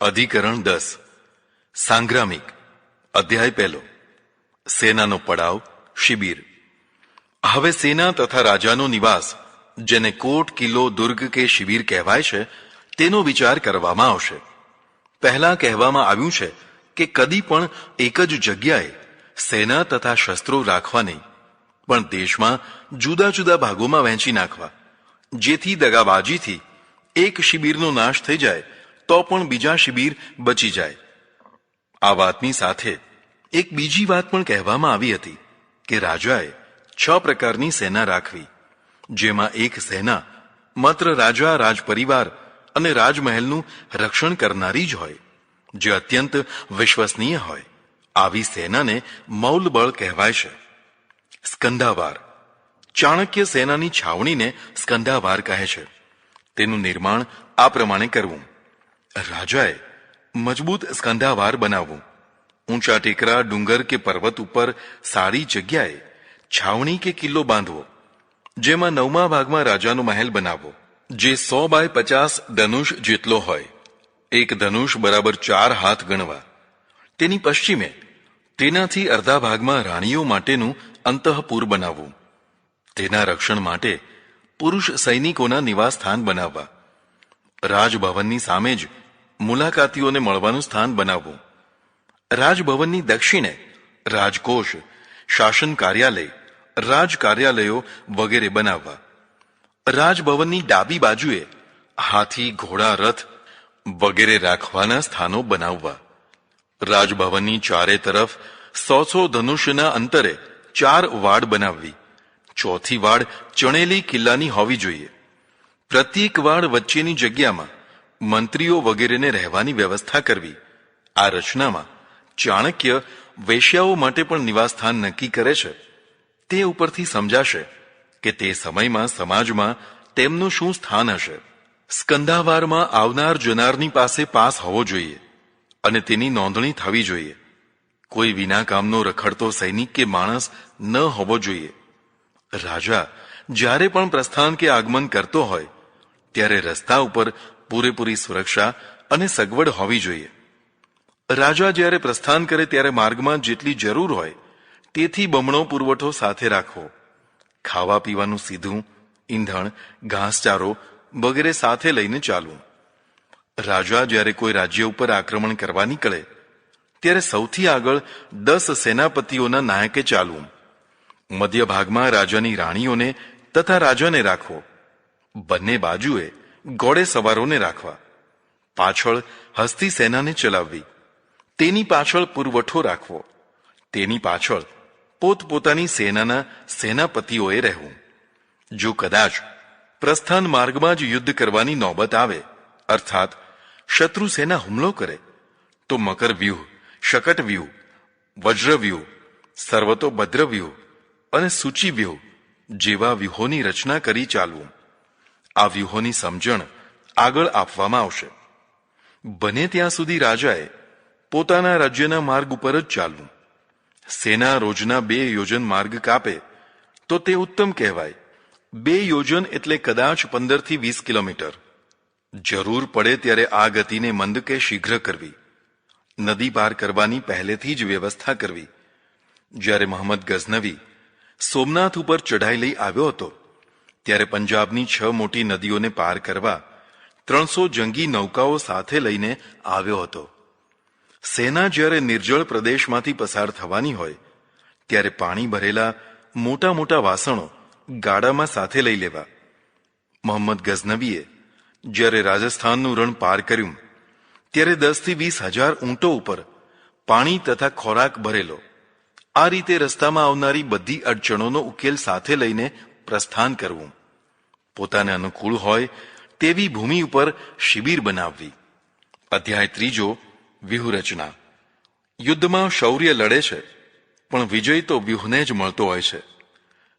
અધિકરણ 10 સાંગ્રામિક અધ્યાય 1 સેનાનો પડાવ શિબિર. હવે સેના તથા રાજાનો નિવાસ, જેને કોટ, કિલ્લો, દુર્ગ કે શિબિર કહેવાય છે, તેનો વિચાર કરવામાં આવશે. પહેલા કહેવામાં આવ્યું છે કે કદી પણ એક જ જગ્યાએ સેના તથા શસ્ત્રો રાખવા નહીં, પણ દેશમાં જુદા જુદા ભાગોમાં વહેંચી નાખવા, જેથી દગાબાજીથી એક શિબિરનો નાશ થઈ જાય તો પણ બીજા શિબિર બચી જાય. આ વાતની સાથે એક બીજી વાત પણ કહેવામાં આવી હતી કે રાજાએ 6 પ્રકારની સેના રાખવી, જેમાં એક સેના માત્ર રાજા, રાજપરિવાર અને રાજમહેલનું રક્ષણ કરનારી જ હોય, જે અત્યંત વિશ્વસનીય હોય. આવી સેનાને મૌલબળ કહેવાય છે. સ્કંધાવાર. ચાણક્ય સેનાની છાવણીને સ્કંધાવાર કહે છે. તેનું નિર્માણ આ પ્રમાણે કરવું. રાજાએ મજબૂત સ્કંધાવાર બનાવવું. ઊંચા ટેકરા, ડુંગર કે પર્વત ઉપર સારી જગ્યાએ છાવણી કે કિલ્લો બાંધવો, જેમાં 9મા ભાગમાં રાજાનો મહેલ બનાવવો, જે 100 બાય 50 ધનુષ જેટલો હોય. એક ધનુષ બરાબર 4 હાથ ગણવા. તેની પશ્ચિમે તેનાથી અડધા ભાગમાં રાણીઓ માટેનું અંતઃપુર બનાવવું. તેના રક્ષણ માટે પુરુષ સૈનિકોના નિવાસ સ્થાન બનાવવા. રાજભવનની સામે જ મુલાકાતીઓને મળવાનું સ્થાન બનાવવું. રાજભવનની દક્ષિણે રાજકોષ, શાસન કાર્યાલય, રાજ કાર્યાલયો વગેરે બનાવવા. રાજભવનની ડાબી બાજુએ હાથી, ઘોડા, રથ વગેરે રાખવાના સ્થાનો બનાવવા. રાજભવનની ચારે તરફ 100 ધનુષ્યના અંતરે 4 વાડ બનાવવી. ચોથી વાડ ચણેલી કિલ્લાની હોવી જોઈએ. પ્રત્યેક વાડ વચ્ચેની જગ્યામાં મંત્રીઓ વગેરેને રહેવાની વ્યવસ્થા કરવી. આ રચનામાં ચાણક્ય વેશ્યાઓ માટે પણ નિવાસસ્થાન નક્કી કરે છે. તે ઉપરથી સમજાશે કે તે સમયમાં સમાજમાં તેમનું શું સ્થાન હશે. સ્કંધાવારમાં આવનાર જનારની પાસે પાસ હોવો જોઈએ અને તેની નોંધણી થવી જોઈએ. કોઈ વિના કામનો રખડતો સૈનિક કે માણસ ન હોવો જોઈએ. રાજા જ્યારે પણ પ્રસ્થાન કે આગમન કરતો હોય ત્યારે રસ્તા ઉપર પૂરેપૂરી સુરક્ષા અને સગવડ હોવી જોઈએ. રાજા જ્યારે પ્રસ્થાન કરે ત્યારે માર્ગમાં જેટલી જરૂર હોય તેથી બમણો પુરવઠો સાથે રાખવો. ખાવા પીવાનું સીધું, ઈંધણ, ઘાસચારો વગેરે સાથે લઈને ચાલવું. રાજા જ્યારે કોઈ રાજ્ય ઉપર આક્રમણ કરવા નીકળે ત્યારે સૌથી આગળ 10 સેનાપતિઓના નાયકે ચાલવું. મધ્ય ભાગમાં રાજાની રાણીઓને તથા રાજાને રાખવો. બંને બાજુએ ઘોડે સવારોને રાખવા. પાછળ હસ્તી સેનાને ચલાવવી. તેની પાછળ પુરવઠો રાખવો. તેની પાછળ પોતપોતાની સેનાના સેનાપતિઓએ રહેવું. જો કદાચ પ્રસ્થાન માર્ગમાં જ યુદ્ધ કરવાની નોબત આવે, અર્થાત શત્રુ સેના હુમલો કરે, તો મકર વ્યૂહ, શકટ વ્યૂહ, વજ્ર વ્યૂહ, સર્વતોભદ્ર વ્યૂહ અને સૂચિ વ્યૂહ જેવા વ્યૂહોની રચના કરી ચાલવું. આ વ્યૂહોની સમજણ આગળ આપવામાં આવશે. બને ત્યાં સુધી રાજાએ પોતાના રાજ્યના માર્ગ ઉપર જ ચાલવું. સેના રોજના 2 યોજન માર્ગ કાપે તો તે ઉત્તમ કહેવાય. 2 યોજન એટલે કદાચ 15 થી 20 કિલોમીટર. જરૂર પડે ત્યારે આ ગતિને મંદ કે શીઘ્ર કરવી. નદી પાર કરવાની પહેલેથી જ વ્યવસ્થા કરવી. જ્યારે મોહમ્મદ ગઝનવી સોમનાથ ઉપર ચઢાઈ લઈ આવ્યો હતો ત્યારે પંજાબની 6 મોટી નદીઓને પાર કરવા 300 જંગી નૌકાઓ સાથે લઈને આવ્યો હતો. સેના જ્યારે નિર્જળ પ્રદેશમાંથી પસાર થવાની હોય ત્યારે પાણી ભરેલા મોટા મોટા વાસણો ગાડામાં સાથે લઈ લેવા. મોહમ્મદ ગઝનવીએ જ્યારે રાજસ્થાનનું રણ પાર કર્યું ત્યારે 10 થી 20 હજાર ઊંટો ઉપર પાણી તથા ખોરાક ભરેલો. આ રીતે રસ્તામાં આવનારી બધી અડચણોનો ઉકેલ સાથે લઈને પ્રસ્થાન કરવું. પોતાને અનુકૂળ હોય તેવી ભૂમિ ઉપર શિબિર બનાવવી. અધ્યાય 3 વ્યૂહરચના. યુદ્ધમાં શૌર્ય લડે છે, પણ વિજય તો વ્યૂહને જ મળતો હોય છે.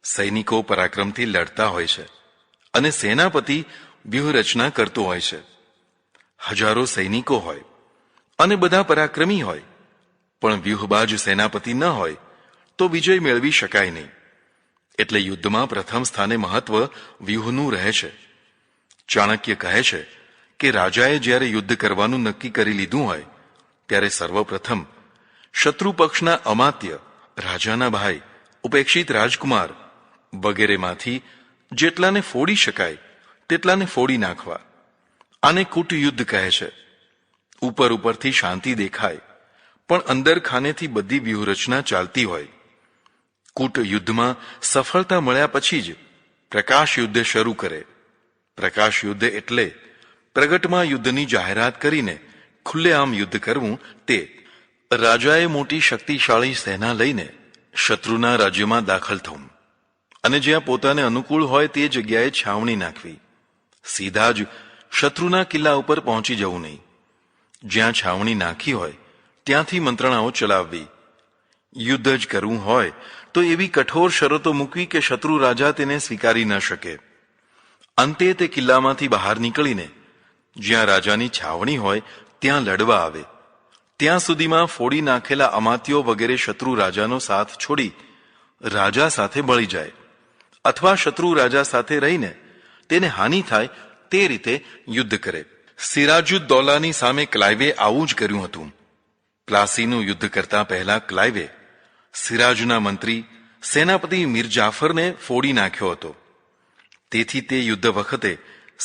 સૈનિકો પરાક્રમથી લડતા હોય છે અને સેનાપતિ વ્યૂહરચના કરતો હોય છે. હજારો સૈનિકો હોય અને બધા પરાક્રમી હોય, પણ વ્યૂહબાજ સેનાપતિ ન હોય તો વિજય મેળવી શકાય નહીં. એટલે યુદ્ધમાં પ્રથમ સ્થાને મહત્વ વ્યૂહનું રહે છે. ચાણક્ય કહે છે કે રાજાએ જ્યારે યુદ્ધ કરવાનું નક્કી કરી લીધું હોય ત્યારે સર્વપ્રથમ શત્રુ પક્ષના અમાત્ય, રાજાના ભાઈ, ઉપેક્ષિત રાજકુમાર વગેરેમાંથી જેટલાને ફોડી શકાય તેટલાને ફોડી નાખવા. આને કૂટયુદ્ધ કહે છે. ઉપર ઉપરથી શાંતિ દેખાય પણ અંદર ખાનેથી બધી વ્યૂહરચના ચાલતી હોય. કૂટયુદ્ધમાં સફળતા મળ્યા પછી જ પ્રકાશ યુદ્ધ શરૂ કરે. પ્રકાશ યુદ્ધ એટલે પ્રગટમાં યુદ્ધની જાહેરાત કરીને ખુલ્લેઆમ યુદ્ધ કરવું. તે રાજાએ મોટી શક્તિશાળી સેના લઈને શત્રુના રાજ્યમાં દાખલ થવું અને જ્યાં પોતાને અનુકૂળ હોય તે જગ્યાએ છાવણી નાખવી. સીધા જ શત્રુના કિલ્લા ઉપર પહોંચી જવું નહીં. જ્યાં છાવણી નાખી હોય ત્યાંથી મંત્રણાઓ ચલાવવી. યુદ્ધ જ કરવું હોય તો એવી કઠોર શરતો મૂકવી કે શત્રુ રાજા તેને સ્વીકારી ન શકે. અંતે તે કિલ્લામાંથી બહાર નીકળીને જ્યાં રાજાની છાવણી હોય ત્યાં લડવા આવે. ત્યાં સુધીમાં ફોડી નાખેલા અમાત્યો વગેરે શત્રુ રાજાનો સાથ છોડી રાજા સાથે મળી જાય અથવા શત્રુ રાજા સાથે રહીને તેને હાનિ થાય તે રીતે યુદ્ધ કરે. સિરાજુદ્દૌલાની સામે ક્લાઇવે આવું જ કર્યું હતું. પ્લાસીનું યુદ્ધ કરતા પહેલા ક્લાઇવે સિરાજના મંત્રી સેનાપતિ મીર જાફરને ફોડી નાખ્યો હતો. તેથી તે યુદ્ધ વખતે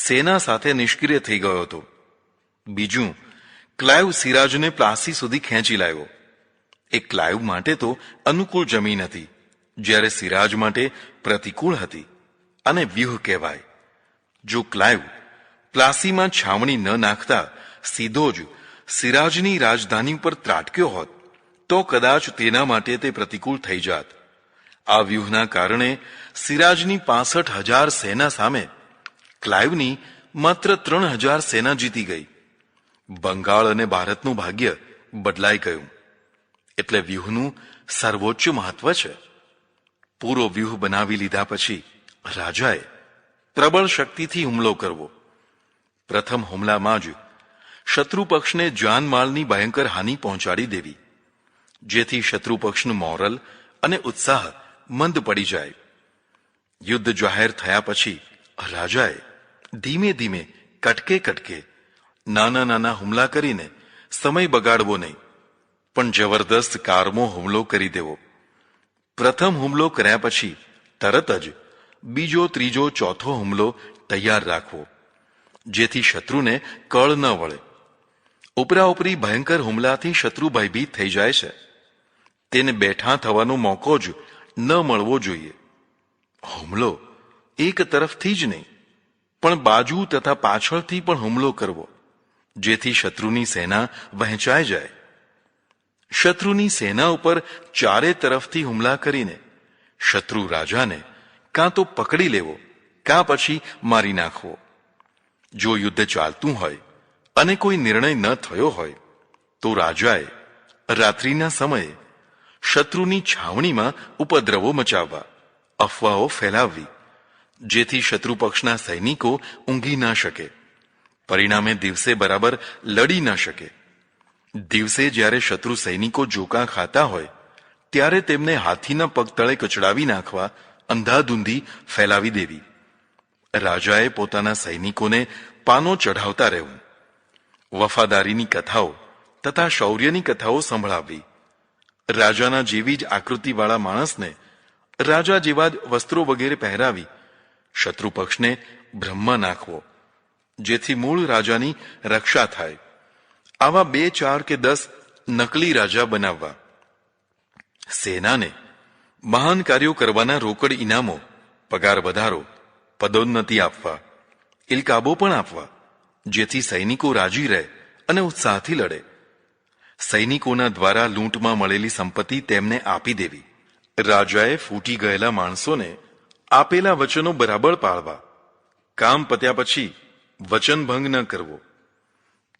સેના સાથે નિષ્ક્રિય થઈ ગયો હતો. બીજું, ક્લાઇવ સિરાજને પ્લાસી સુધી ખેંચી લાવ્યો. એ ક્લાઇવ માટે તો અનુકૂળ જમીન હતી, જ્યારે સિરાજ માટે પ્રતિકૂળ હતી અને વ્યૂહ કહેવાય. જો ક્લાઇવ પ્લાસીમાં છાવણી ન નાખતા સીધો જ સિરાજની રાજધાની પર ત્રાટક્યો હોત તો કદાચ તેના માટે તે પ્રતિકૂળ થઈ જાત. આ વ્યૂહના કારણે સિરાજની 65,000 સેના સામે ક્લાઇવની માત્ર 3,000 સેના જીતી ગઈ. બંગાળ અને ભારતનું ભાગ્ય બદલાઈ ગયું. એટલે વ્યૂહનું સર્વોચ્ચ મહત્વ છે. પૂરો વ્યૂહ બનાવી લીધા પછી રાજાએ પ્રબળ શક્તિથી હુમલો કરવો. પ્રથમ હુમલામાં જ શત્રુ પક્ષને જાનમાલની ભયંકર હાનિ પહોંચાડી દેવી, જેથી શત્રુ પક્ષનું મોરલ અને ઉત્સાહ મંદ પડી જાય. યુદ્ધ જાહેર થયા પછી રાજાએ ધીમે ધીમે કટકે કટકે નાના નાના હુમલા કરીને સમય બગાડવો નહીં, પણ જબરદસ્ત કારમો હુમલો કરી દેવો. પ્રથમ હુમલો કર્યા પછી તરત જ બીજો, ત્રીજો, ચોથો હુમલો તૈયાર રાખવો, જેથી શત્રુને કળ ન વળે. ઉપરાઉપરી ભયંકર હુમલાથી શત્રુ ભયભીત થઈ જાય છે. તેને બેઠા થવાનો મોકો જ ન મળવો જોઈએ. હુમલો એક તરફથી જ નહીં પણ બાજુ તથા પાછળથી પણ હુમલો કરવો, જેથી શત્રુની સેના વહેંચાઈ જાય. શત્રુની સેના ઉપર ચારે તરફથી હુમલા કરીને શત્રુ રાજાને કાં તો પકડી લેવો કાં પછી મારી નાખવો. જો યુદ્ધ ચાલતું હોય અને કોઈ નિર્ણય ન થયો હોય તો રાજાએ રાત્રિના સમયે શત્રુની છાવણીમાં ઉપદ્રવો મચાવવા, અફવાઓ ફેલાવવી, જેથી શત્રુ પક્ષના સૈનિકો ઊંઘી ન શકે. પરિણામે દિવસે બરાબર લડી ન શકે. દિવસે જ્યારે શત્રુ સૈનિકો જોકા ખાતા હોય ત્યારે તેમને હાથીના પગ તળે કચડાવી નાખવા, અંધાધૂંધી ફેલાવી દેવી. રાજાએ પોતાના સૈનિકોને પાનો ચઢાવતા રહેવું. વફાદારીની કથાઓ તથા શૌર્યની કથાઓ સંભળાવવી. રાજાના જેવી જ આકૃતિવાળા માણસને રાજા જેવા જ વસ્ત્રો વગેરે પહેરાવી શત્રુ પક્ષને બ્રહ્મા નાખવો, જેથી મૂળ રાજાની રક્ષા થાય. આવા 2, 4 કે 10 નકલી રાજા બનાવવા. સેનાને મહાન કાર્યો કરવાના રોકડ ઇનામો, પગાર વધારો, પદોન્નતિ આપવા, ઇલકાબો પણ આપવા, જેથી સૈનિકો રાજી રહે અને ઉત્સાહથી લડે. સૈનિકોના દ્વારા લૂંટમાં મળેલી સંપત્તિ તેમને આપી દેવી. રાજાએ ફૂટી ગયેલા માણસોને આપેલા વચનો બરાબર પાળવા. કામ પત્યા પછી વચનભંગ ન કરવો.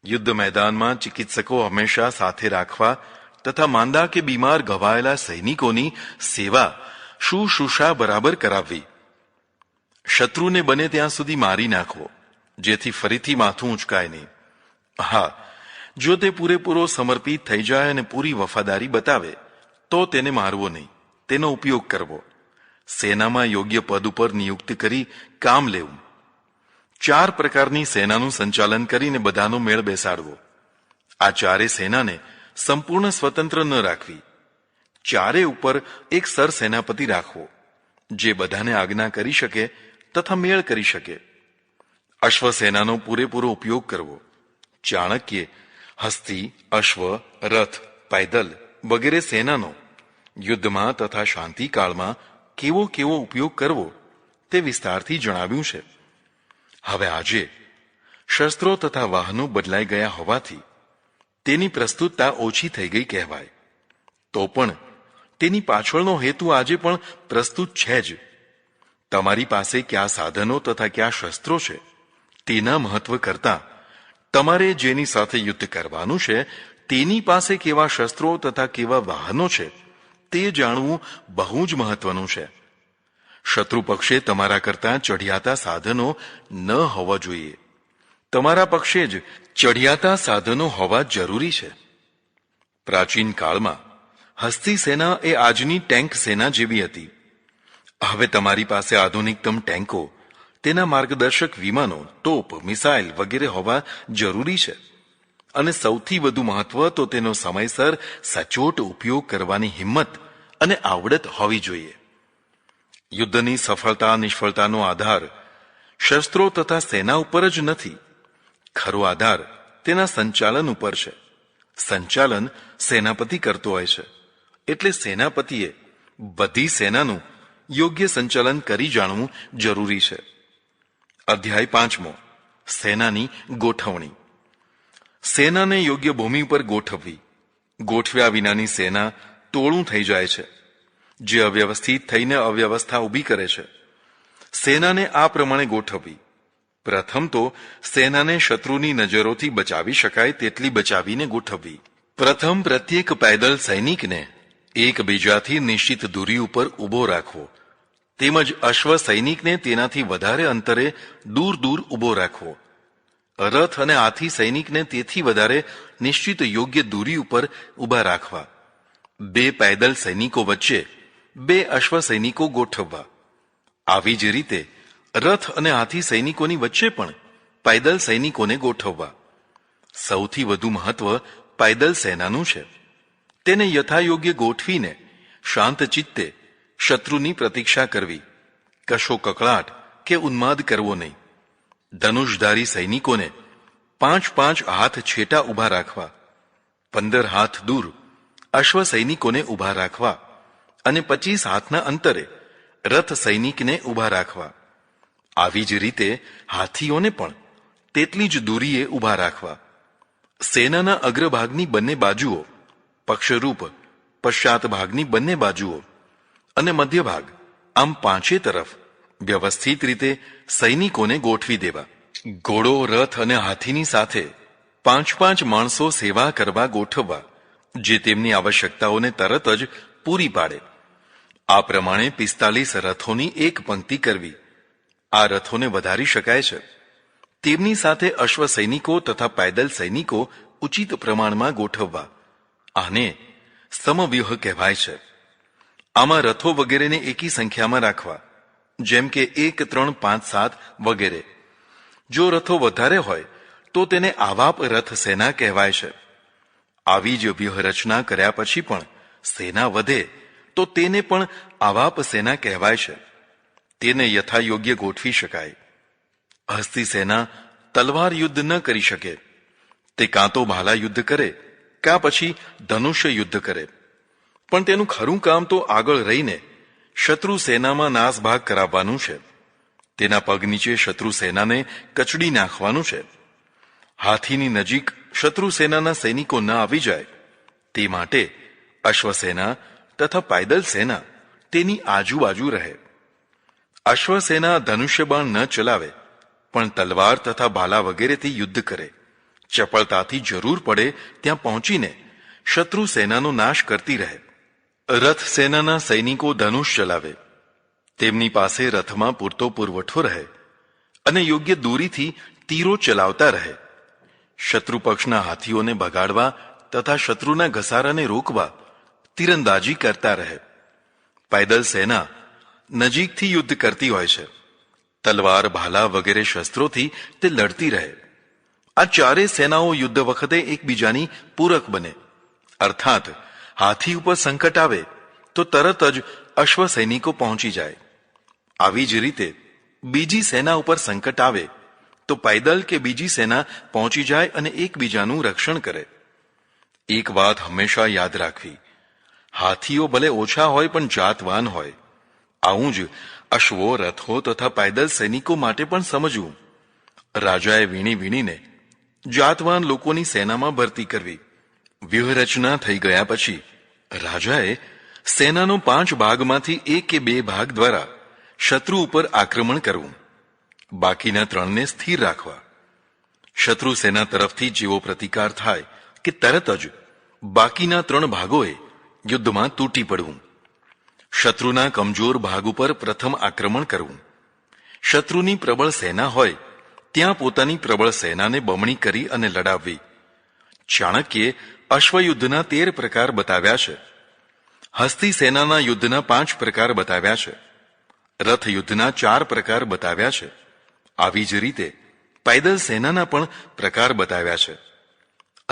યુદ્ધ મેદાનમાં ચિકિત્સકો હંમેશા સાથે રાખવા તથા માંદા કે બીમાર ઘવાયેલા સૈનિકોની સેવા, શુશ્રૂષા બરાબર કરાવવી. શત્રુને બને ત્યાં સુધી મારી નાખવો, જેથી ફરીથી માથું ઉંચકાય નહીં. હા, જો તે પૂરેપૂરો સમર્પિત થઈ જાય અને પૂરી વફાદારી બતાવે તો તેને મારવો નહીં, તેનો ઉપયોગ કરવો. સેનામાં યોગ્ય પદ ઉપર નિયુક્ત કરી કામ લેવું. 4 પ્રકારની સેનાનું સંચાલન કરીને બધાનો મેળ બેસાડવો. આ ચારે સેનાને સંપૂર્ણ સ્વતંત્ર ન રાખવી. ચારે ઉપર એક સરસેનાપતિ રાખવો, જે બધાને આજ્ઞા કરી શકે તથા મેળ કરી શકે. અશ્વસેનાનો પૂરેપૂરો ઉપયોગ કરવો. ચાણક્યે હસ્તી, અશ્વ, રથ, પૈદલ વગેરે સેનાનો યુદ્ધમાં તથા શાંતિકાળમાં કેવો કેવો ઉપયોગ કરવો તે વિસ્તારથી જણાવ્યું છે. હવે આજે શસ્ત્રો તથા વાહનો બદલાઈ ગયા હોવાથી તેની પ્રસ્તુતતા ઓછી થઈ ગઈ કહેવાય. તો પણ તેની પાછળનો હેતુ આજે પણ પ્રસ્તુત છે જ. તમારી પાસે કયા સાધનો તથા કયા શસ્ત્રો છે તેના મહત્વ કરતા તમારે જેની સાથે યુદ્ધ કરવાનું છે તેની પાસે કેવા શસ્ત્રો તથા કેવા વાહનો છે તે જાણવું બહુ જ મહત્વનું છે. શત્રુ પક્ષે તમારા કરતા ચઢિયાતા સાધનો ન હોવા જોઈએ. તમારા પક્ષે જ ચઢિયાતા સાધનો હોવા જરૂરી છે. પ્રાચીન કાળમાં હસ્તી સેના એ આજની ટેન્ક સેના જેવી હતી. હવે તમારી પાસે આધુનિકતમ ટેન્કો, તેના માર્ગદર્શક વિમાનો, તોપ, મિસાઇલ વગેરે હોવા જરૂરી છે. અને સૌથી વધુ મહત્વ તો તેનો સમયસર સચોટ ઉપયોગ કરવાની હિંમત અને આવડત હોવી જોઈએ. યુદ્ધની સફળતા નિષ્ફળતાનો આધાર શસ્ત્રો તથા સેના ઉપર જ નથી. ખરો આધાર તેના સંચાલન ઉપર છે. સંચાલન સેનાપતિ કરતો હોય છે, એટલે સેનાપતિએ બધી સેનાનું યોગ્ય સંચાલન કરી જાણવું જરૂરી છે. અધ્યાય 5મો, સેનાની ગોઠવણી. સેનાને યોગ્ય ભૂમિ પર ગોઠવવી. ગોઠવ્યા વિનાની સેના ટોળું થઈ જાય છે, જે અવ્યવસ્થિત થઈને અવ્યવસ્થા ઊભી કરે છે. સેનાને આ પ્રમાણે ગોઠવવી. પ્રથમ તો સેનાને શત્રુની નજરોથી બચાવી શકાય તેટલી બચાવીને ગોઠવવી. પ્રથમ પ્રત્યેક પૈદલ સૈનિકને એકબીજાથી નિશ્ચિત દૂરી ઉપર ઊભો રાખવો, તેમજ અશ્વ સૈનિકને તેનાથી વધારે અંતરે દૂર દૂર ઊભો રાખવો. રથ અને હાથી સૈનિકને તેથી વધારે નિશ્ચિત યોગ્ય દૂરી ઉપર ઊભા રાખવા. 2 પૈદલ સૈનિકો વચ્ચે 2 અશ્વ સૈનિકો ગોઠવવા. આવી જ રીતે રથ અને હાથી સૈનિકોની વચ્ચે પણ પૈદલ સૈનિકોને ગોઠવવા. સૌથી વધુ મહત્વ પૈદલ સેનાનું છે. તેને યથાયોગ્ય ગોઠવીને શાંત ચિત્તે શત્રુની પ્રતીક્ષા કરવી. કશો કકળાટ કે ઉન્માદ કરવો નહીં. ધનુષધારી સૈનિકોને 5-5 હાથ છેટા ઊભા રાખવા. 15 હાથ દૂર અશ્વ સૈનિકોને ઊભા રાખવા અને 25 હાથના અંતરે રથ સૈનિકને ઊભા રાખવા. આવી જ રીતે હાથીઓને પણ તેટલી જ દૂરીએ ઊભા રાખવા. સેનાના અગ્રભાગની બંને બાજુઓ, પક્ષરૂપ પશ્ચાત ભાગની બંને બાજુઓ અને મધ્ય ભાગ, આમ 5 તરફ વ્યવસ્થિત રીતે સૈનિકોને ગોઠવી દેવા. ઘોડો, રથ અને હાથીની સાથે 5-5 માણસો સેવા કરવા ગોઠવવા, જે તેમની આવશ્યકતાઓને તરત જ પૂરી પાડે. આ પ્રમાણે 45 રથોની એક પંક્તિ કરવી. આ રથોને વધારી શકાય છે. તેમની સાથે અશ્વ સૈનિકો તથા પૈદલ સૈનિકો ઉચિત પ્રમાણમાં ગોઠવવા. આને સમવ્યૂહ કહેવાય છે. આમાં રથો વગેરેને એકી સંખ્યામાં રાખવા, જેમ કે 1, 3, 5, 7 વગેરે. જો રથો વધારે હોય તો તેને આવાપ રથ સેના કહેવાય છે. આવી જ વ્યૂહરચના કર્યા પછી પણ સેના વધે તો તેને પણ આવાપ સેના કહેવાય છે. તેને યથાયોગ્ય ગોઠવી શકાય. હસ્તી સેના તલવાર યુદ્ધ ન કરી શકે. તે કાં તો ભાલા યુદ્ધ કરે કાં પછી ધનુષ્ય યુદ્ધ કરે. પણ તેનું ખરું કામ તો આગળ રહીને શત્રુ સેનામાં નાસભાગ કરાવવાનું છે. તેના પગ નીચે શત્રુ સેનાને કચડી નાખવાનું છે. હાથીની નજીક શત્રુ સેનાના સૈનિકો ન આવી જાય તે માટે અશ્વસેના તથા પૈદલ સેના તેની આજુબાજુ રહે. અશ્વસેના ધનુષ્ય બાણ ન ચલાવે, પણ તલવાર તથા ભાલા વગેરેથી યુદ્ધ કરે. ચપળતાથી જરૂર પડે ત્યાં પહોંચીને શત્રુ સેનાનો નાશ કરતી રહે. રથ સેનાના સૈનિકો ધનુષ ચલાવે. તેમની પાસે રથમાં પૂરતો પુરવઠો રહે અને યોગ્ય દૂરીથી તીરો ચલાવતા રહે. શત્રુ પક્ષના હાથીઓને ભગાડવા તથા શત્રુના ઘસારાને રોકવા તીરંદાજી કરતા રહે. પૈદલ સેના નજીકથી યુદ્ધ કરતી હોય છે તલવાર, ભાલા વગેરે શસ્ત્રોથી તે લડતી રહે. આ ચારે સેનાઓ યુદ્ધ વખતે એકબીજાની પૂરક બને. અર્થાત હાથી ઉપર સંકટ આવે તો તરત જ અશ્વ સૈનિકો પહોંચી જાય. આવી જ રીતે બીજી સેના ઉપર સંકટ આવે તો પૈદલ કે બીજી સેના પહોંચી જાય અને એકબીજાનું રક્ષણ કરે. એક વાત હંમેશા યાદ રાખવી, હાથીઓ ભલે ઓછા હોય પણ જાતવાન હોય. આવું જ અશ્વો, રથો તથા પૈદલ સૈનિકો માટે પણ સમજવું. રાજાએ વીણીને જાતવાન લોકોની સેનામાં ભરતી કરવી. વ્યૂહરચના થઈ ગયા પછી રાજાએ સેનાનો 5 ભાગમાંથી 1 કે 2 ભાગ દ્વારા શત્રુ ઉપર આક્રમણ કરવું. બાકીના 3ને સ્થિર રાખવા. શત્રુ સેના તરફથી જેવો પ્રતિકાર થાય કે તરત જ બાકીના 3 ભાગોએ યુદ્ધમાં તૂટી પડવું. શત્રુના કમજોર ભાગ ઉપર પ્રથમ આક્રમણ કરવું. શત્રુની પ્રબળ સેના હોય ત્યાં પોતાની પ્રબળ સેનાને બમણી કરી અને લડાવવી. ચાણક્યે અશ્વયુદ્ધના 13 પ્રકાર બતાવ્યા છે. હસ્તી સેનાના યુદ્ધના 5 પ્રકાર બતાવ્યા છે. રથ યુદ્ધના 4 પ્રકાર બતાવ્યા છે. આવી જ રીતે પૈદલ સેનાના પણ પ્રકાર બતાવ્યા છે.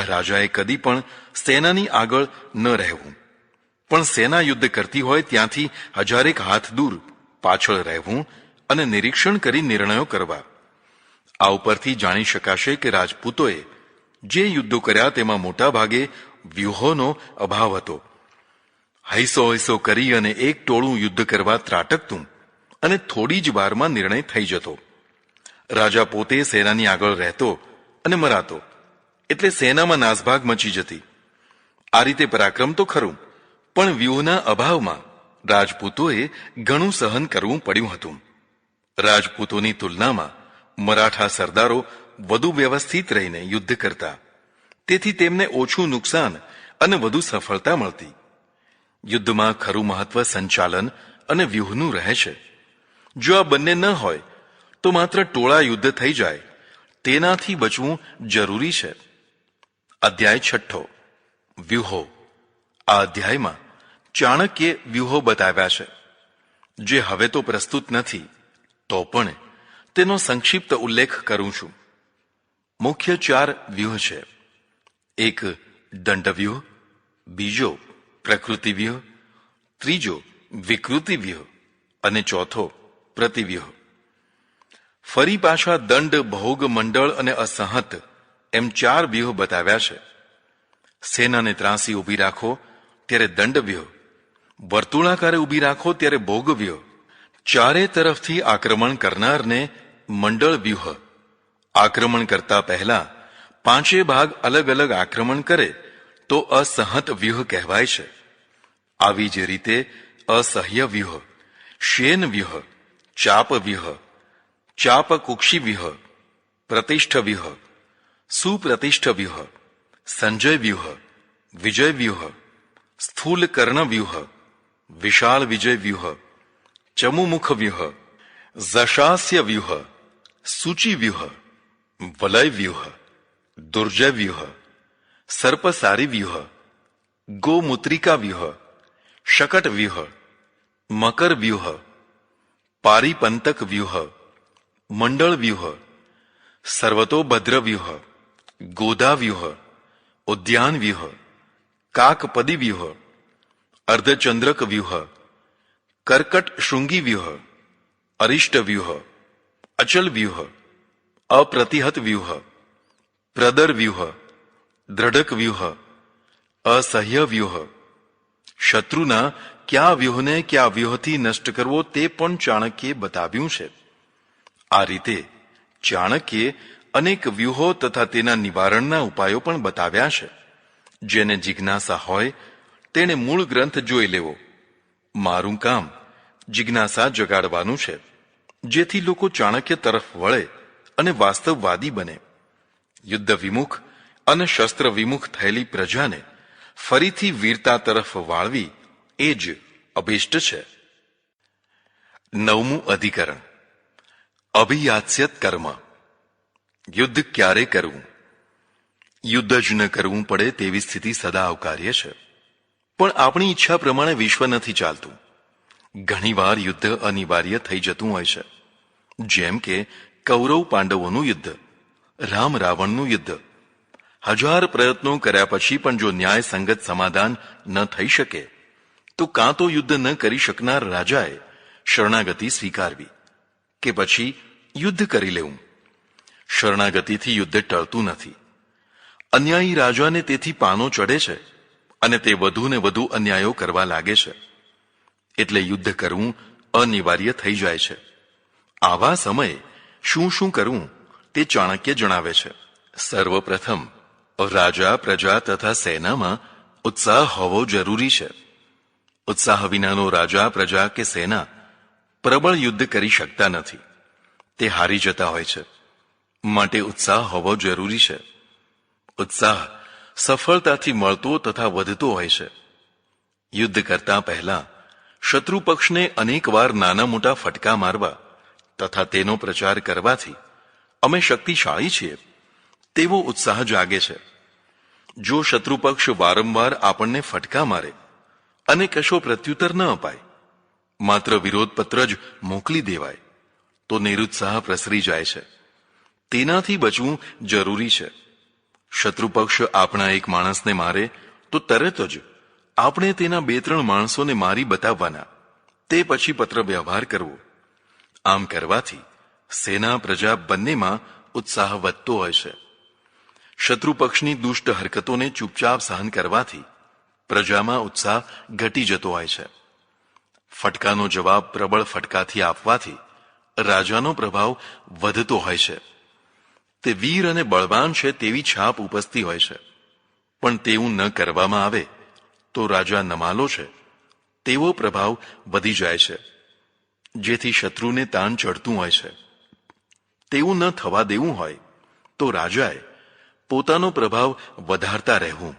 રાજાએ કદી પણ સેનાની આગળ ન રહેવું, પણ સેના યુદ્ધ કરતી હોય ત્યાંથી 1000 હાથ દૂર પાછળ રહેવું અને નિરીક્ષણ કરી નિર્ણયો કરવા. આ ઉપરથી જાણી શકાશે કે રાજપૂતોએ જે યુદ્ધો કર્યા તેમાં મોટા ભાગે વ્યૂહોનો અભાવ હતો. હૈસો કરી અને એક ટોળું યુદ્ધ કરવા ત્રાટકતું અને થોડી જ વારમાં નિર્ણય થઈ જતો. રાજા પોતે સેનાની આગળ રહેતો અને મરાતો, એટલે સેનામાં નાસભાગ મચી જતી. આ રીતે પરાક્રમ તો ખરું, પણ વ્યૂહના અભાવમાં રાજપૂતોએ ઘણું સહન કરવું પડ્યું હતું. રાજપૂતોની તુલનામાં મરાઠા સરદારો વધુ વ્યવસ્થિત રહીને યુદ્ધ કરતા, તેથી તેમને ઓછું નુકસાન અને વધુ સફળતા મળતી. યુદ્ધમાં ખરું મહત્વ સંચાલન અને વ્યૂહનું રહે છે. જો આ બંને ન હોય તો માત્ર ટોળા યુદ્ધ થઈ જાય, તેનાથી બચવું જરૂરી છે. અધ્યાય 6 વ્યૂહો. આ અધ્યાયમાં ચાણક્યે વ્યૂહો બતાવ્યા છે, જે હવે તો પ્રસ્તુત નથી, તો પણ તેનો સંક્ષિપ્ત ઉલ્લેખ કરું છું. મુખ્ય 4 વ્યૂહ છે. એક દંડવ્યૂહ, બીજો પ્રકૃતિ વ્યૂહ, ત્રીજો વિકૃતિ વ્યૂહ અને ચોથો પ્રતિવ્યૂહ. ફરી પાછા દંડ, ભોગ, મંડળ અને અસહત એમ 4 વ્યૂહ બતાવ્યા છે. સેનાને ત્રાસી ઊભી રાખો ત્યારે દંડવ્યૂહ, વર્તુળાકારે ઊભી રાખો ત્યારે ભોગવ્યૂહ, ચારે તરફથી આક્રમણ કરનારને મંડળ વ્યૂહ, આક્રમણ કરતા પહેલા 5 ભાગ અલગ અલગ આક્રમણ કરે તો અસહત વ્યૂહ કહેવાય છે. આવી જ રીતે અસહ્ય વ્યૂહ, શેન વ્યૂહ, ચાપ વ્યૂહ, ચાપ કુક્ષી વ્યૂહ, પ્રતિષ્ઠ વ્યૂહ, સુપ્રતિષ્ઠ વ્યૂહ, સંજય વ્યૂહ, વિજય વ્યૂહ, સ્થૂલ કર્ણ વ્યૂહ, વિશાળ વિજય વ્યૂહ, ચમુમુખ વ્યૂહ, ઝશાસ્ય વ્યૂહ, સૂચિ વ્યૂહ, વલય વ્યૂહ, દુર્જય વ્યૂહ, સર્પસારી વ્યૂહ, ગોમુત્રિકા વ્યૂહ, શકટ વ્યૂહ, મકર વ્યૂહ, પારીપંતક વ્યૂહ, મંડળ વ્યૂહ, સર્વતોભદ્ર વ્યૂહ, ગોધા વ્યૂહ, ઉદ્યાન વ્યૂહ, કાકપદી વ્યૂહ, અર્ધચંદ્રક વ્યૂહ, કર્કટ શૃંગી વ્યૂહ, અરિષ્ટ વ્યૂહ, અચલ વ્યૂહ, અપ્રતિહત વ્યૂહ, પ્રદર વ્યૂહ, દ્રઢક વ્યૂહ, અસહ્ય વ્યૂહ. શત્રુના કયા વ્યૂહને કયા વ્યૂહથી નષ્ટ કરવો તે પણ ચાણક્યે બતાવ્યું છે. આ રીતે ચાણક્યે અનેક વ્યૂહો તથા તેના નિવારણના ઉપાયો પણ બતાવ્યા છે. જેને જિજ્ઞાસા હોય તેણે મૂળ ગ્રંથ જોઈ લેવો. મારું કામ જિજ્ઞાસા જગાડવાનું છે, જેથી લોકો ચાણક્ય તરફ વળે અને વાસ્તવવાદી બને. યુદ્ધ વિમુખ અને શસ્ત્ર વિમુખ થયેલી પ્રજાને ફરીથી વીરતા તરફ વાળવી એ જ અભિષ્ટ છે. 9મું અધિકરણ અભિયાત્સ્યત કર્મ. યુદ્ધ ક્યારે કરવું? યુદ્ધ જ ન કરવું પડે તેવી સ્થિતિ સદા અવકાર્ય છે, પણ આપણી ઈચ્છા પ્રમાણે વિશ્વ નથી ચાલતું. ઘણીવાર યુદ્ધ અનિવાર્ય થઈ જતું હોય છે. જેમ કે કૌરવ પાંડવોનું યુદ્ધ, રામ રાવણનું યુદ્ધ. 1000 પ્રયત્નો કર્યા પછી પણ જો ન્યાય સંગત સમાધાન ન થઈ શકે તો કાં તો યુદ્ધ ન કરી શકનાર રાજાએ શરણાગતિ સ્વીકારવી કે પછી યુદ્ધ કરી લેવું. શરણાગતિથી યુદ્ધ ટળતું નથી. અન્યાયી રાજાને તેથી પાનો ચડે છે અને તે વધુ ને વધુ અન્યાયો કરવા લાગે છે. એટલે યુદ્ધ કરવું અનિવાર્ય થઈ જાય છે. આવા સમયે શું શું કરવું તે ચાણક્ય જણાવે છે. સર્વપ્રથમ રાજા, પ્રજા તથા સેનામાં ઉત્સાહ હોવો જરૂરી છે. ઉત્સાહ વિનાનો રાજા, પ્રજા કે સેના પ્રબળ યુદ્ધ કરી શકતા નથી. તે હારી જતા હોય છે. માટે ઉત્સાહ હોવો જરૂરી છે. ઉત્સાહ સફળતાથી મળતો તથા વધતો હોય છે. યુદ્ધ કરતા પહેલા શત્રુ પક્ષને અનેક વાર નાના મોટા ફટકા મારવા તથા તેનો પ્રચાર કરવાથી અમે શક્તિશાળી છીએ તેવો ઉત્સાહ જાગે છે. જો શત્રુ પક્ષ વારંવાર આપણને ફટકા મારે અને કશો પ્રત્યુત્તર ન અપાય, માત્ર વિરોધપત્ર જ મોકલી દેવાય તો નિરુત્સાહ પ્રસરી જાય છે. તેનાથી બચવું જરૂરી છે. શત્રુ પક્ષ આપણા એક માણસને મારે તો તરત જ આપણે તેના 2-3 માણસોને મારી બતાવવાના, તે પછી પત્ર વ્યવહાર કરવો. આમ કરવાથી સેના, પ્રજા બંનેમાં ઉત્સાહ વધતો હોય છે. શત્રુ પક્ષની દુષ્ટ હરકતોને ચૂપચાપ સહન કરવાથી પ્રજામાં ઉત્સાહ ઘટી જતો હોય છે. ફટકાનો જવાબ પ્રબળ ફટકાથી આપવાથી રાજાનો પ્રભાવ વધતો હોય છે. તે વીર અને બળવાન છે તેવી છાપ ઉપજતી હોય છે. પણ તેવું ન કરવામાં આવે તો રાજા નમાલો છે તેવો પ્રભાવ વધી જાય છે, જેથી શત્રુને તાણ ચડતું હોય છે. તેવું ન થવા દેવું હોય તો રાજાએ પોતાનો પ્રભાવ વધારતા રહેવું.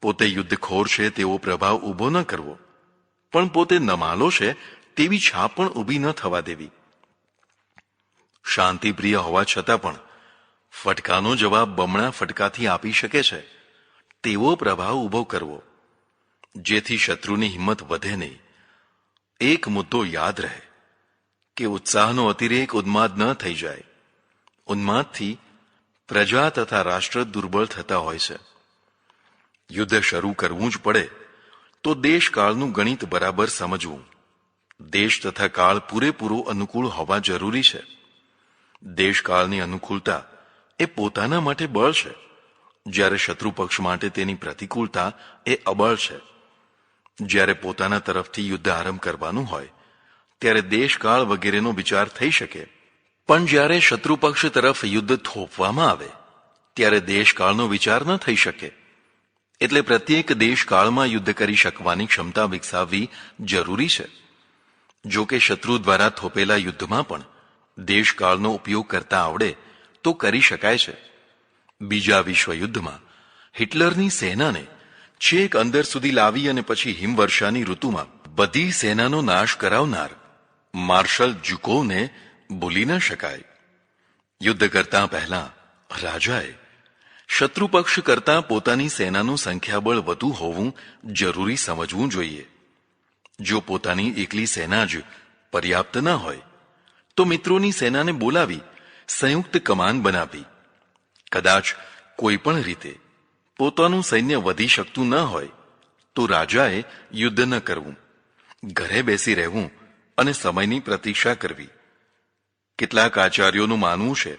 પોતે યુદ્ધખોર છે તેવો પ્રભાવ ઊભો ન કરવો, પણ પોતે નમાલો છે તેવી છાપ પણ ઊભી ન થવા દેવી. શાંતિપ્રિય હોવા છતાં પણ ફટકાનો જવાબ બમણા ફટકાથી આપી શકે છે તેવો પ્રભાવ ઊભો કરવો, જેથી શત્રુની હિંમત વધે નહીં. એક મુદ્દો યાદ રહે કે ઉત્સાહનો અતિરેક ઉન્માદ ન થઈ જાય. ઉન્માદથી પ્રજા તથા રાષ્ટ્ર દુર્બળ થતા હોય છે. યુદ્ધ શરૂ કરવું જ પડે તો દેશકાળનું ગણિત બરાબર સમજવું. દેશ તથા કાળ પૂરેપૂરો અનુકૂળ હોવા જરૂરી છે. દેશકાળની અનુકૂળતા એ પોતાના માટે બળ છે, જ્યારે શત્રુ પક્ષ માટે તેની પ્રતિકૂળતા એ અબળ છે. જ્યારે પોતાના તરફથી યુદ્ધ આરંભ કરવાનું હોય ત્યારે દેશકાળ વગેરેનો વિચાર થઈ શકે, પણ જ્યારે શત્રુ પક્ષ તરફ યુદ્ધ થોપવામાં આવે ત્યારે દેશકાળનો વિચાર ન થઈ શકે. એટલે પ્રત્યેક દેશકાળમાં યુદ્ધ કરી શકવાની ક્ષમતા વિકસાવવી જરૂરી છે. જો કે શત્રુ દ્વારા થોપેલા યુદ્ધમાં પણ દેશકાળનો ઉપયોગ કરતા આવડે તો કરી શકાય છે. બીજા વિશ્વયુદ્ધમાં હિટલરની સેનાને છેક અંદર સુધી લાવી અને પછી હિમવર્ષાની ઋતુમાં બધી સેનાનો નાશ કરાવનાર માર્શલ જુકોવને ભૂલી ન શકાય. યુદ્ધ કરતા પહેલા રાજાએ શત્રુ પક્ષ કરતાં પોતાની સેનાનું સંખ્યાબળ વધુ હોવું જરૂરી સમજવું જોઈએ. જો પોતાની એકલી સેના જ પર્યાપ્ત ન હોય તો મિત્રોની સેનાને બોલાવી સંયુક્ત કમાન બનાવી. કદાચ કોઈ પણ રીતે પોતાનું સૈન્ય વધી શકતું ન હોય તો રાજાએ યુદ્ધ ન કરવું, ઘરે બેસી રહેવું અને સમયની પ્રતીક્ષા કરવી. કેટલાક આચાર્યોનું માનવું છે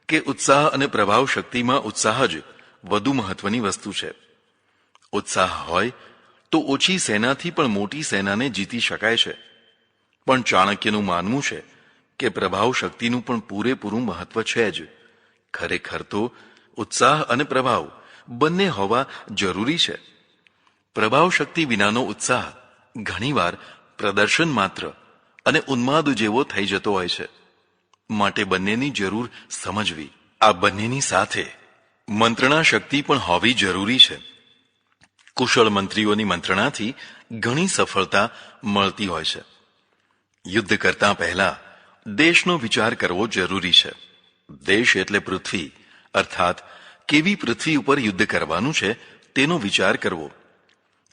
કે ઉત્સાહ અને પ્રભાવ શક્તિમાં ઉત્સાહ જ વધુ મહત્વની વસ્તુ છે. ઉત્સાહ હોય તો ઓછી સેનાથી પણ મોટી સેનાને જીતી શકાય છે. પણ ચાણક્યનું માનવું છે કે પ્રભાવ શક્તિનું પણ પૂરેપૂરું મહત્વ છે જ. ખરેખર તો ઉત્સાહ અને પ્રભાવ બંને હોવા જરૂરી છે. પ્રભાવ શક્તિ વિનાનો ઉત્સાહ ઘણીવાર પ્રદર્શન માત્ર અને ઉન્માદ જેવો થઈ જતો હોય છે. માટે બંનેની જરૂર સમજવી. આ બંનેની સાથે મંત્રણા શક્તિ પણ હોવી જરૂરી છે. કુશળ મંત્રીઓની મંત્રણાથી ઘણી સફળતા મળતી હોય છે. યુદ્ધ કરતા પહેલા દેશનો વિચાર કરવો જરૂરી છે. દેશ એટલે પૃથ્વી, અર્થાત કેવી પૃથ્વી ઉપર યુદ્ધ કરવાનું છે તેનો વિચાર કરવો.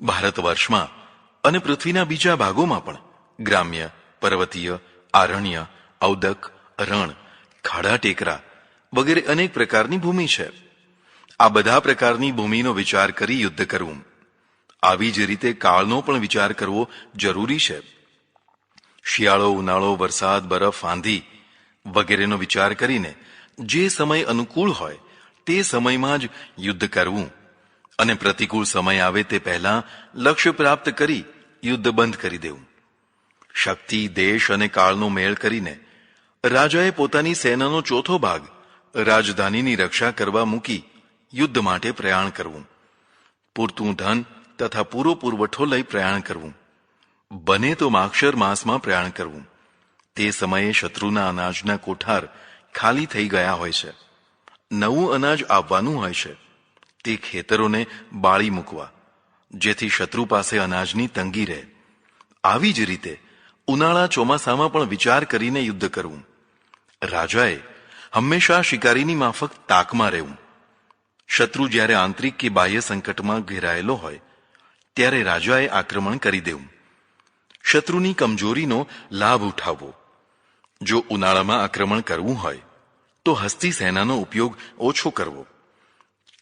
ભારત વર્ષમાં અને પૃથ્વીના બીજા ભાગોમાં પણ ગ્રામ્ય, પર્વતીય, આરણ્ય, ઔદક, રણ, ખાડા ટેકરા વગેરે અનેક પ્રકારની ભૂમિ છે. આ બધા પ્રકારની ભૂમિનો વિચાર કરી યુદ્ધ કરવું. આવી જ રીતે કાળનો પણ વિચાર કરવો જરૂરી છે. શિયાળો, ઉનાળો, વરસાદ, બરફ, આંધી વગેરેનો વિચાર કરીને જે સમય અનુકૂળ હોય તે સમયમાં જ યુદ્ધ કરવું અને પ્રતિકૂળ સમય આવે તે પહેલા લક્ષ્ય પ્રાપ્ત કરી યુદ્ધ બંધ કરી દેવું. શક્તિ, દેશ અને કાળનો મેળ કરીને રાજાએ પોતાની સેનાનો ચોથો ભાગ રાજધાનીની રક્ષા કરવા મૂકી યુદ્ધ માટે પ્રયાણ કરવું. પૂરતું ધન તથા પૂરો પુરવઠો લઈ પ્રયાણ કરવું. બને તો માગશર માસમાં પ્રયાણ કરવું. તે સમયે શત્રુના અનાજના કોઠાર ખાલી થઈ ગયા હોય છે. નવું અનાજ આવવાનું હોય છે. તે ખેતરોને બાળી મૂકવા, જેથી શત્રુ પાસે અનાજની તંગી રહે. આવી જ રીતે ઉનાળા ચોમાસામાં પણ વિચાર કરીને યુદ્ધ કરવું. રાજાએ હંમેશા શિકારીની માફક તાકમાં રહેવું. શત્રુ જ્યારે આંતરિક કે બાહ્ય સંકટમાં ઘેરાયેલો હોય ત્યારે રાજાએ આક્રમણ કરી દેવું. શત્રુની કમજોરીનો લાભ ઉઠાવવો. જો ઉનાળામાં આક્રમણ કરવું હોય તો હસ્તી સેનાનો ઉપયોગ ઓછો કરવો,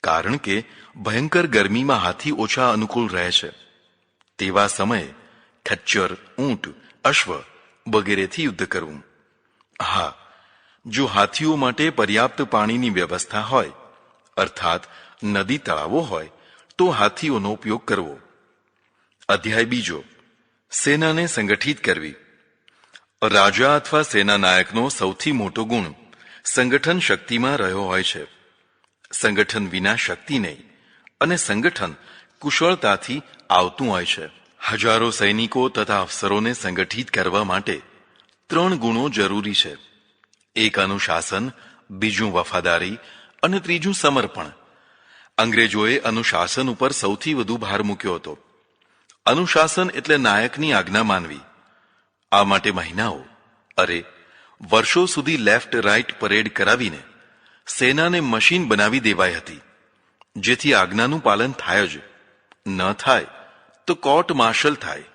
કારણ કે ભયંકર ગરમીમાં હાથી ઓછા અનુકૂળ રહે છે. તેવા સમયે ખચ્ચર, ઊંટ, અશ્વ વગેરેથી યુદ્ધ કરવું. હા, જો હાથીઓ માટે પર્યાપ્ત પાણીની વ્યવસ્થા હોય, અર્થાત નદી, તળાવો હોય તો હાથીઓનો ઉપયોગ કરવો. અધ્યાય બીજો, સેનાને સંગઠિત કરવી. રાજા અથવા સેના નાયકનો સૌથી મોટો ગુણ સંગઠન શક્તિમાં રહ્યો હોય છે. સંગઠન વિના શક્તિ નહીં અને સંગઠન કુશળતાથી આવતું હોય છે. હજારો સૈનિકો તથા અફસરોને સંગઠિત કરવા માટે 3 ગુણો જરૂરી છે. એક અનુશાસન, બીજું વફાદારી અને ત્રીજું સમર્પણ. અંગ્રેજોએ અનુશાસન ઉપર સૌથી વધુ ભાર મૂક્યો હતો. અનુશાસન એટલે નાયકની આજ્ઞા માનવી. આ માટે મહિનાઓ, અરે વર્ષો સુધી લેફ્ટ રાઈટ પરેડ કરાવીને સેનાને મશીન બનાવી દેવાઈ હતી, જેથી આજ્ઞાનું પાલન થાય જ. ન થાય તો કોર્ટ માર્શલ થાય,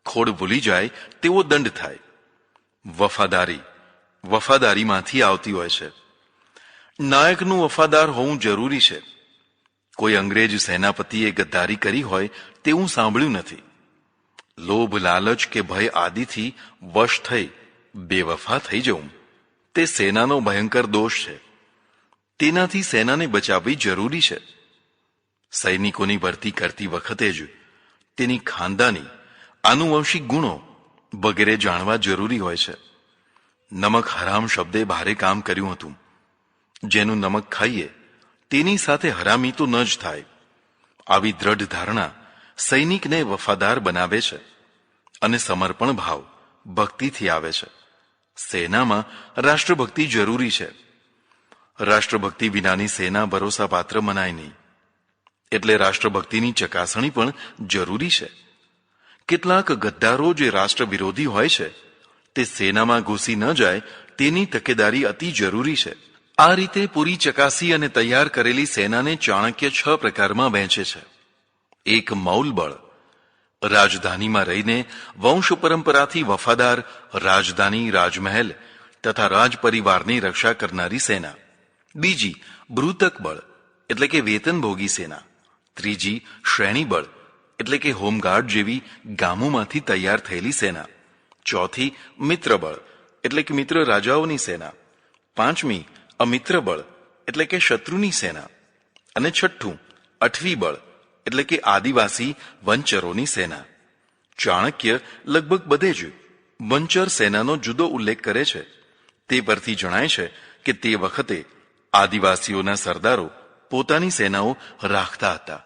ખોડ ભૂલી જાય તેવો દંડ થાય. વફાદારીમાંથી આવતી હોય છે. નાયકનું વફાદાર હોવું જરૂરી છે. કોઈ અંગ્રેજ સેનાપતિએ ગદ્દારી કરી હોય તેવું સાંભળ્યું નથી. લોભ, લાલચ કે ભય આદિથી વશ થઈ બેવફા થઈ જવું તે સેનાનો ભયંકર દોષ છે. તેનાથી સેનાને બચાવવી જરૂરી છે. સૈનિકોની ભરતી કરતી વખતે જ તેની ખાનદાની, આનુવંશિક ગુણો વગેરે જાણવા જરૂરી હોય છે. નમક હરામ શબ્દે ભારે કામ કર્યું હતું. જેનું નમક ખાઈએ તેની સાથે હરામી તો ન જ થાય. આવી દ્રઢ ધારણા સૈનિકને વફાદાર બનાવે છે અને સમર્પણ ભાવ ભક્તિથી આવે છે. સેનામાં રાષ્ટ્રભક્તિ જરૂરી છે. રાષ્ટ્રભક્તિ વિનાની સેના ભરોસાપાત્ર મનાય નહીં. એટલે રાષ્ટ્રભક્તિની ચકાસણી પણ જરૂરી છે. કેટલાક ગદ્દારો જે રાષ્ટ્ર વિરોધી હોય છે તે સેનામાં ઘૂસી ન જાય તેની તકેદારી અતિ જરૂરી છે. આ રીતે પૂરી ચકાસી અને તૈયાર કરેલી સેનાને ચાણક્ય 6 પ્રકારમાં વહેંચે છે. એક, મૌલબળ. રાજધાનીમાં રહીને વંશ પરંપરાથી વફાદાર રાજધાની, રાજમહેલ તથા રાજ પરિવારની રક્ષા કરનારી સેના. બીજી, ભૃતક બળ એટલે કે વેતનભોગી સેના. ત્રીજી, શ્રેણીબળ એટલે કે હોમગાર્ડ જેવી ગામોમાંથી તૈયાર થયેલી સેના. ચોથી, મિત્રબળ એટલે કે મિત્ર રાજાઓની સેના. પાંચમી, અમિત્ર બળ એટલે કે શત્રુની સેના. અને છઠ્ઠું, અઠવી બળ એટલે કે આદિવાસી વંચરોની સેના. ચાણક્ય લગભગ બધે જ વંચર સેનાનો જુદો ઉલ્લેખ કરે છે. તે પરથી જણાય છે કે તે વખતે આદિવાસીઓના સરદારો પોતાની સેનાઓ રાખતા હતા.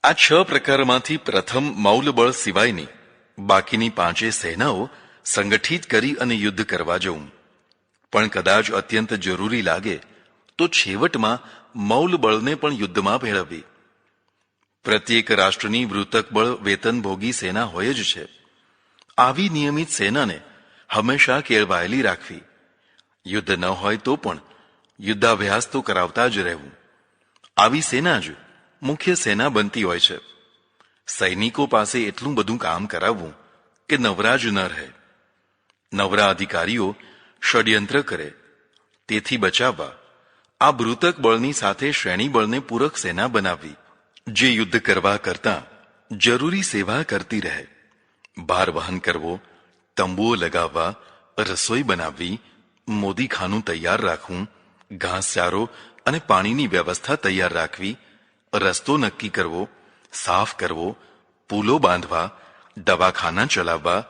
આ 6 પ્રકારમાંથી પ્રથમ મૌલબળ સિવાયની બાકીની 5 સેનાઓ સંગઠિત કરી અને યુદ્ધ કરવા જવું. પણ કદાચ અત્યંત જરૂરી લાગે તો છેવટમાં મૌલબળને પણ યુદ્ધમાં ભેળવવી. પ્રત્યેક રાષ્ટ્રની વૃતકબળ વેતનભોગી સેના હોય જ છે. આવી નિયમિત સેનાને હંમેશા કેળવાયેલી રાખવી. યુદ્ધ ન હોય તો પણ યુદ્ધાભ્યાસ તો કરાવતા જ રહેવું. આવી સેના જ મુખ્ય સેના બનતી હોય છે. સૈનિકો પાસે એટલું બધું કામ કરાવવું કે નવરા જ ન રહે. નવરા અધિકારીઓ ષડયંત્ર કરે. તેથી બચાવવા આ બ્રુતક બળની સાથે શ્રેણી બળને પૂરક સેના બનાવવી, જે યુદ્ધ કરવા કરતાં જરૂરી સેવા કરતી રહે. ભાર વહન કરવો, તંબુઓ લગાવવા, રસોઈ બનાવવી, મોદીખાનું તૈયાર રાખવું, ઘાસચારો અને પાણીની વ્યવસ્થા તૈયાર રાખવી, રસ્તો નક્કી કરવો, સાફ કરવો, પુલો બાંધવા, દવાખાના ચલાવવા,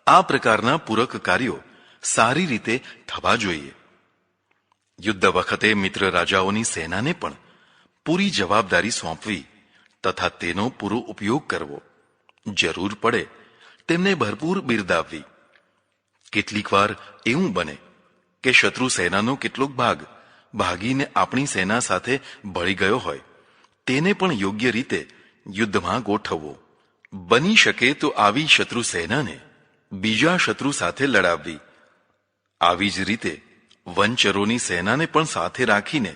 આ પ્રકારના પૂરક કાર્યો સારી રીતે થવા જોઈએ. યુદ્ધ વખતે મિત્ર રાજાઓની સેનાને પણ પૂરી જવાબદારી સોંપવી તથા તેનો પૂરો ઉપયોગ કરવો. જરૂર પડે તેમને ભરપૂર બિરદાવવી. કેટલીક વાર એવું બને કે શત્રુ સેનાનો કેટલોક ભાગ ભાગીને આપણી સેના સાથે ભળી ગયો હોય, તેને પણ યોગ્ય રીતે યુદ્ધમાં ગોઠવવો. બની શકે તો આવી શત્રુ સેનાને બીજા શત્રુ સાથે લડાવવી. આવી જ રીતે વનચરોની સેનાને પણ સાથે રાખીને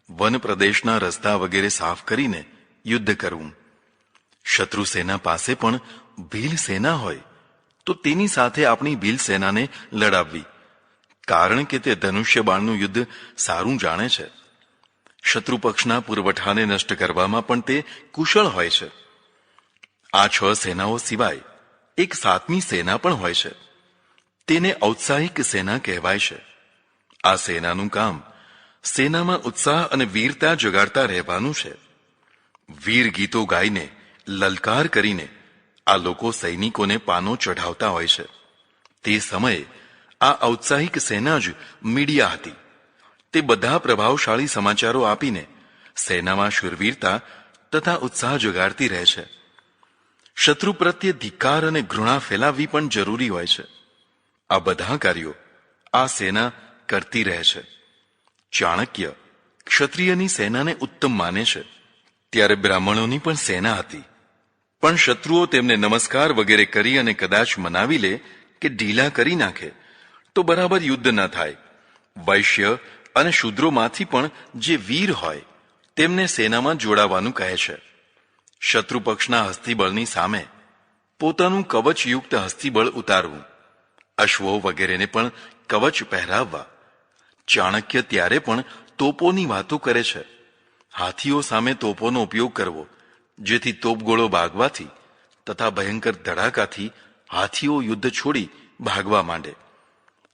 વન પ્રદેશના રસ્તા વગેરે સાફ કરીને યુદ્ધ કરવું. શત્રુ સેના પાસે પણ ભીલ સેના હોય તો તેની સાથે આપણી ભીલ સેનાને લડાવવી, કારણ કે તે ધનુષ્ય બાણનું યુદ્ધ સારું જાણે છે. શત્રુ પક્ષના પુરવઠાને નષ્ટ કરવામાં પણ તે કુશળ હોય છે. આ 6 સેનાઓ સિવાય એક 7મી સેના પણ હોય છે. તેને ઔત્સાહિક સેના કહેવાય છે. આ સેનાનું કામ સેનામાં ઉત્સાહ અને વીરતા જગાડતા રહેવાનું છે. વીર ગીતો ગાઈને, લલકાર કરીને આ લોકો સૈનિકોને પાનો ચઢાવતા હોય છે. તે સમયે આ ઔત્સાહિક સેના જ મીડિયા હતી. તે બધા પ્રભાવશાળી સમાચારો આપીને સેનામાં શૂરવીરતા તથા ઉત્સાહ જગાડતી રહે છે. શત્રુ પ્રત્યે ધિક્કાર અને ઘૃણા ફેલાવવી પણ જરૂરી હોય છે. આ બધા કાર્યો આ સેના કરતી રહે છે. ચાણક્ય ક્ષત્રિયની સેનાને ઉત્તમ માને છે. ત્યારે બ્રાહ્મણોની પણ સેના હતી, પણ શત્રુઓ તેમને નમસ્કાર વગેરે કરી અને કદાચ મનાવી લે કે ઢીલા કરી નાખે તો બરાબર યુદ્ધ ન થાય. વૈશ્ય અને શૂદ્રોમાંથી પણ જે વીર હોય તેમને સેનામાં જોડાવાનું કહે છે. શત્રુ પક્ષના હસ્તીબળની સામે પોતાનું કવચયુક્ત હસ્તીબળ ઉતારવું, અશ્વો વગેરેને પણ કવચ પહેરાવવા. ચાણક્ય ત્યારે પણ તોપોની વાતો કરે છે. હાથીઓ સામે તોપોનો ઉપયોગ કરવો, જેથી તોપગોળો ભાગવાથી તથા ભયંકર ધડાકાથી હાથીઓ યુદ્ધ છોડી ભાગવા માંડે.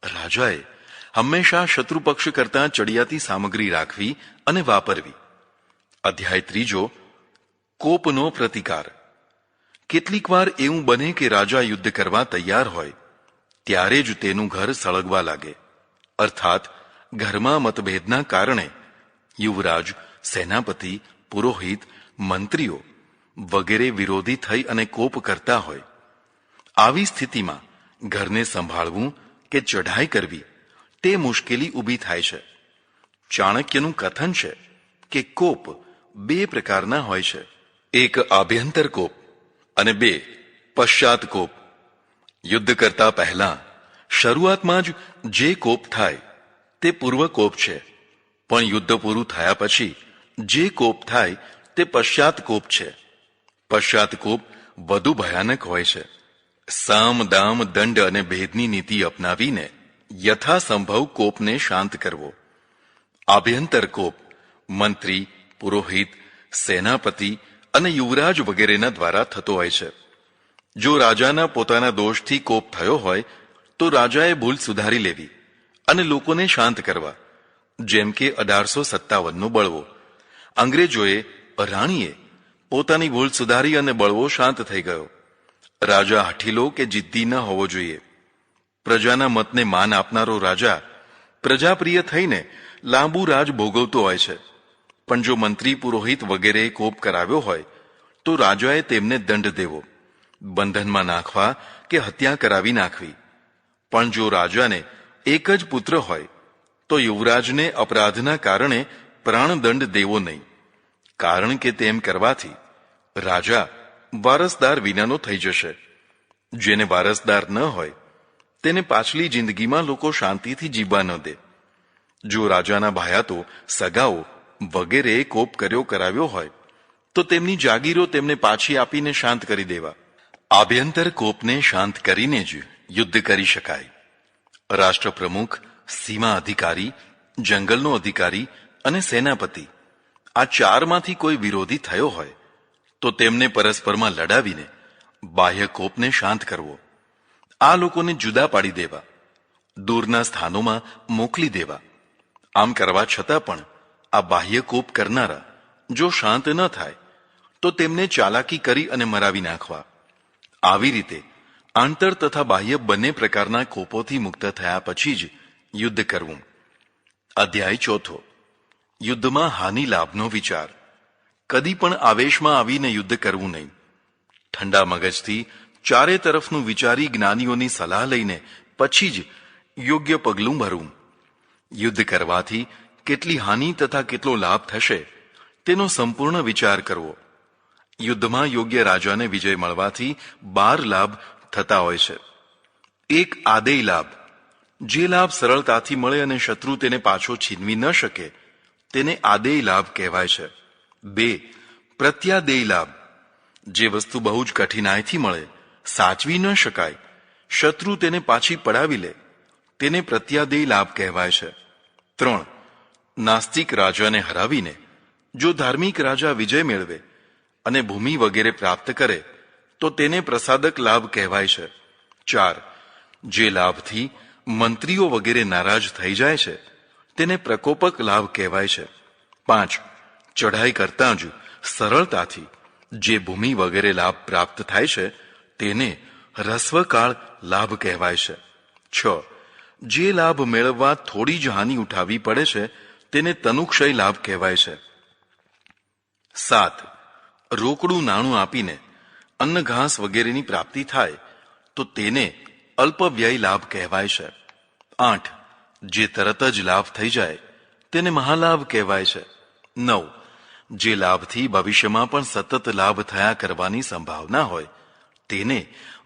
રાજાએ હંમેશા શત્રુપક્ષ કરતાં ચડિયાતી સામગ્રી રાખવી અને વાપરવી. અધ્યાય 3 કોપનો પ્રતિકાર. કેટલીક વાર એવું બને કે રાજા યુદ્ધ કરવા તૈયાર હોય ત્યારે જ તેનું ઘર સળગવા લાગે. અર્થાત ઘરમાં મતભેદના કારણે યુવરાજ, સેનાપતિ, પુરોહિત, મંત્રીઓ વગેરે વિરોધી થઈ અને કોપ કરતા હોય. આવી સ્થિતિમાં ઘરને સંભાળવું કે ચઢાઈ કરવી તે મુશ્કેલી ઊભી થાય છે. ચાણક્યનું કથન છે કે કોપ 2 પ્રકારના હોય છે. એક આભ્યંતર કોપ અને 2 પશ્ચાત કોપ. યુદ્ધ કરતા પહેલા શરૂઆતમાં જ જે કોપ થાય તે પૂર્વ કોપ છે, પણ યુદ્ધ પૂરું થયા પછી જે કોપ થાય તે પશ્ચાત કોપ છે. પશ્ચાત કોપ વધુ ભયાનક હોય છે. સામ, દામ, દંડ અને ભેદની નીતિ અપનાવીને યથાસંભવ કોપને શાંત કરવો. આભ્યંતર કોપ મંત્રી, પુરોહિત, સેનાપતિ અને યુવરાજ વગેરેના દ્વારા થતો હોય છે. જો રાજાના પોતાના દોષથી કોપ થયો હોય તો રાજાએ ભૂલ સુધારી લેવી અને લોકોને શાંત કરવા. જેમ કે 1857નો બળવો. અંગ્રેજોએ, રાણીએ પોતાની ભૂલ સુધારી અને બળવો શાંત થઈ ગયો. રાજા હઠીલો કે જિદ્દી ન હોવો જોઈએ. પ્રજાના મતને માન આપનારો રાજા પ્રજાપ્રિય થઈને લાંબુ રાજ ભોગવતો હોય છે. પણ જો મંત્રી, પુરોહિત વગેરે કોપ કરાવ્યો હોય તો રાજાએ તેમને દંડ દેવો, બંધનમાં નાખવા કે હત્યા કરાવી નાખવી. પણ જો રાજાને એક જ પુત્ર હોય તો યુવરાજને અપરાધના કારણે પ્રાણદંડ દેવો નહીં, કારણ કે તેમ કરવાથી રાજા વારસદાર વિનાનો થઈ જશે. જેને વારસદાર ન હોય તેને પાછલી જિંદગીમાં લોકો શાંતિથી જીવવા ન દે. જો રાજાના ભાયાતો, સગાઓ વગેરે કોપ કરાવ્યો હોય તો તેમની જાગીરો તેમને પાછી આપીને શાંત કરી દેવા. આભ્યંતર કોપને શાંત કરીને જ યુદ્ધ કરી શકાય. રાષ્ટ્રપ્રમુખ સીમા અધિકારી, જંગલનો અધિકારી અને સેનાપતિ આ ચારમાંથી કોઈ વિરોધી થયો હોય તો તેમને પરસ્પરમાં લડાવીને બાહ્ય કોપને શાંત કરવો, આ લોકોને જુદા પાડી દેવા, દૂરના સ્થાનોમાં મોકલી દેવા. આમ કરવા છતાં પણ આ બાહ્ય કોપ કરનારા જો શાંત ન થાય તો તેમને ચાલાકી કરી અને મરાવી નાખવા. આવી રીતે આંતર તથા બાહ્ય બંને પ્રકારના કોપોથી મુક્ત થયા પછી જ યુદ્ધ કરવું. અધ્યાય 4. યુદ્ધમાં હાનિ લાભનો વિચાર. કદી પણ આવેશમાં આવીને યુદ્ધ કરવું નહીં. ઠંડા મગજથી ચારે તરફનું વિચારી જ્ઞાનીઓની સલાહ લઈને પછી જ યોગ્ય પગલું ભરવું. યુદ્ધ કરવાથી કેટલી હાનિ તથા કેટલો લાભ થશે તેનો સંપૂર્ણ વિચાર કરવો. યુદ્ધમાં યોગ્ય રાજાને વિજય મળવાથી 12 લાભ થતા હોય છે. 1. આદેય લાભ. જે લાભ સરળતાથી મળે અને શત્રુ તેને પાછો છીનવી ન શકે તેને આદેય લાભ કહેવાય છે. 2. પ્રત્યાદેય લાભ. જે વસ્તુ બહુ જ કઠિનાઈથી મળે, સાચવી ન શકાય, શત્રુ તેને પાછી પડાવી લે તેને પ્રત્યાદેય લાભ કહેવાય છે. 3. નાસ્તિક રાજાને હરાવીને જો ધાર્મિક રાજા વિજય મેળવે અને ભૂમિ વગેરે પ્રાપ્ત કરે તો તેને પ્રસાદક લાભ કહેવાય છે. 4. જે લાભથી મંત્રીઓ વગેરે નારાજ થઈ જાય છે તેને પ્રકોપક લાભ કહેવાય છે. 5. ચઢાઈ કરતાં જ સરળતાથી જે ભૂમિ વગેરે લાભ પ્રાપ્ત થાય છે તેને રસ્વકાળ લાભ કહેવાય છે. 6. જે લાભ મેળવવા થોડી જ હાનિ ઉઠાવવી પડે છે તેને તનુક્ષય લાભ કહેવાય છે. 7. રોકડું નાણું આપીને અન્ન ઘાસ વગેરેની પ્રાપ્તિ થાય તો તેને અલ્પવ્યય લાભ કહેવાય છે. 8. જે તરત જ લાભ થઈ જાય તેને મહાલાભ કહેવાય છે. 9. જે લાભથી ભવિષ્યમાં પણ સતત લાભ થયા કરવાની સંભાવના હોય તેને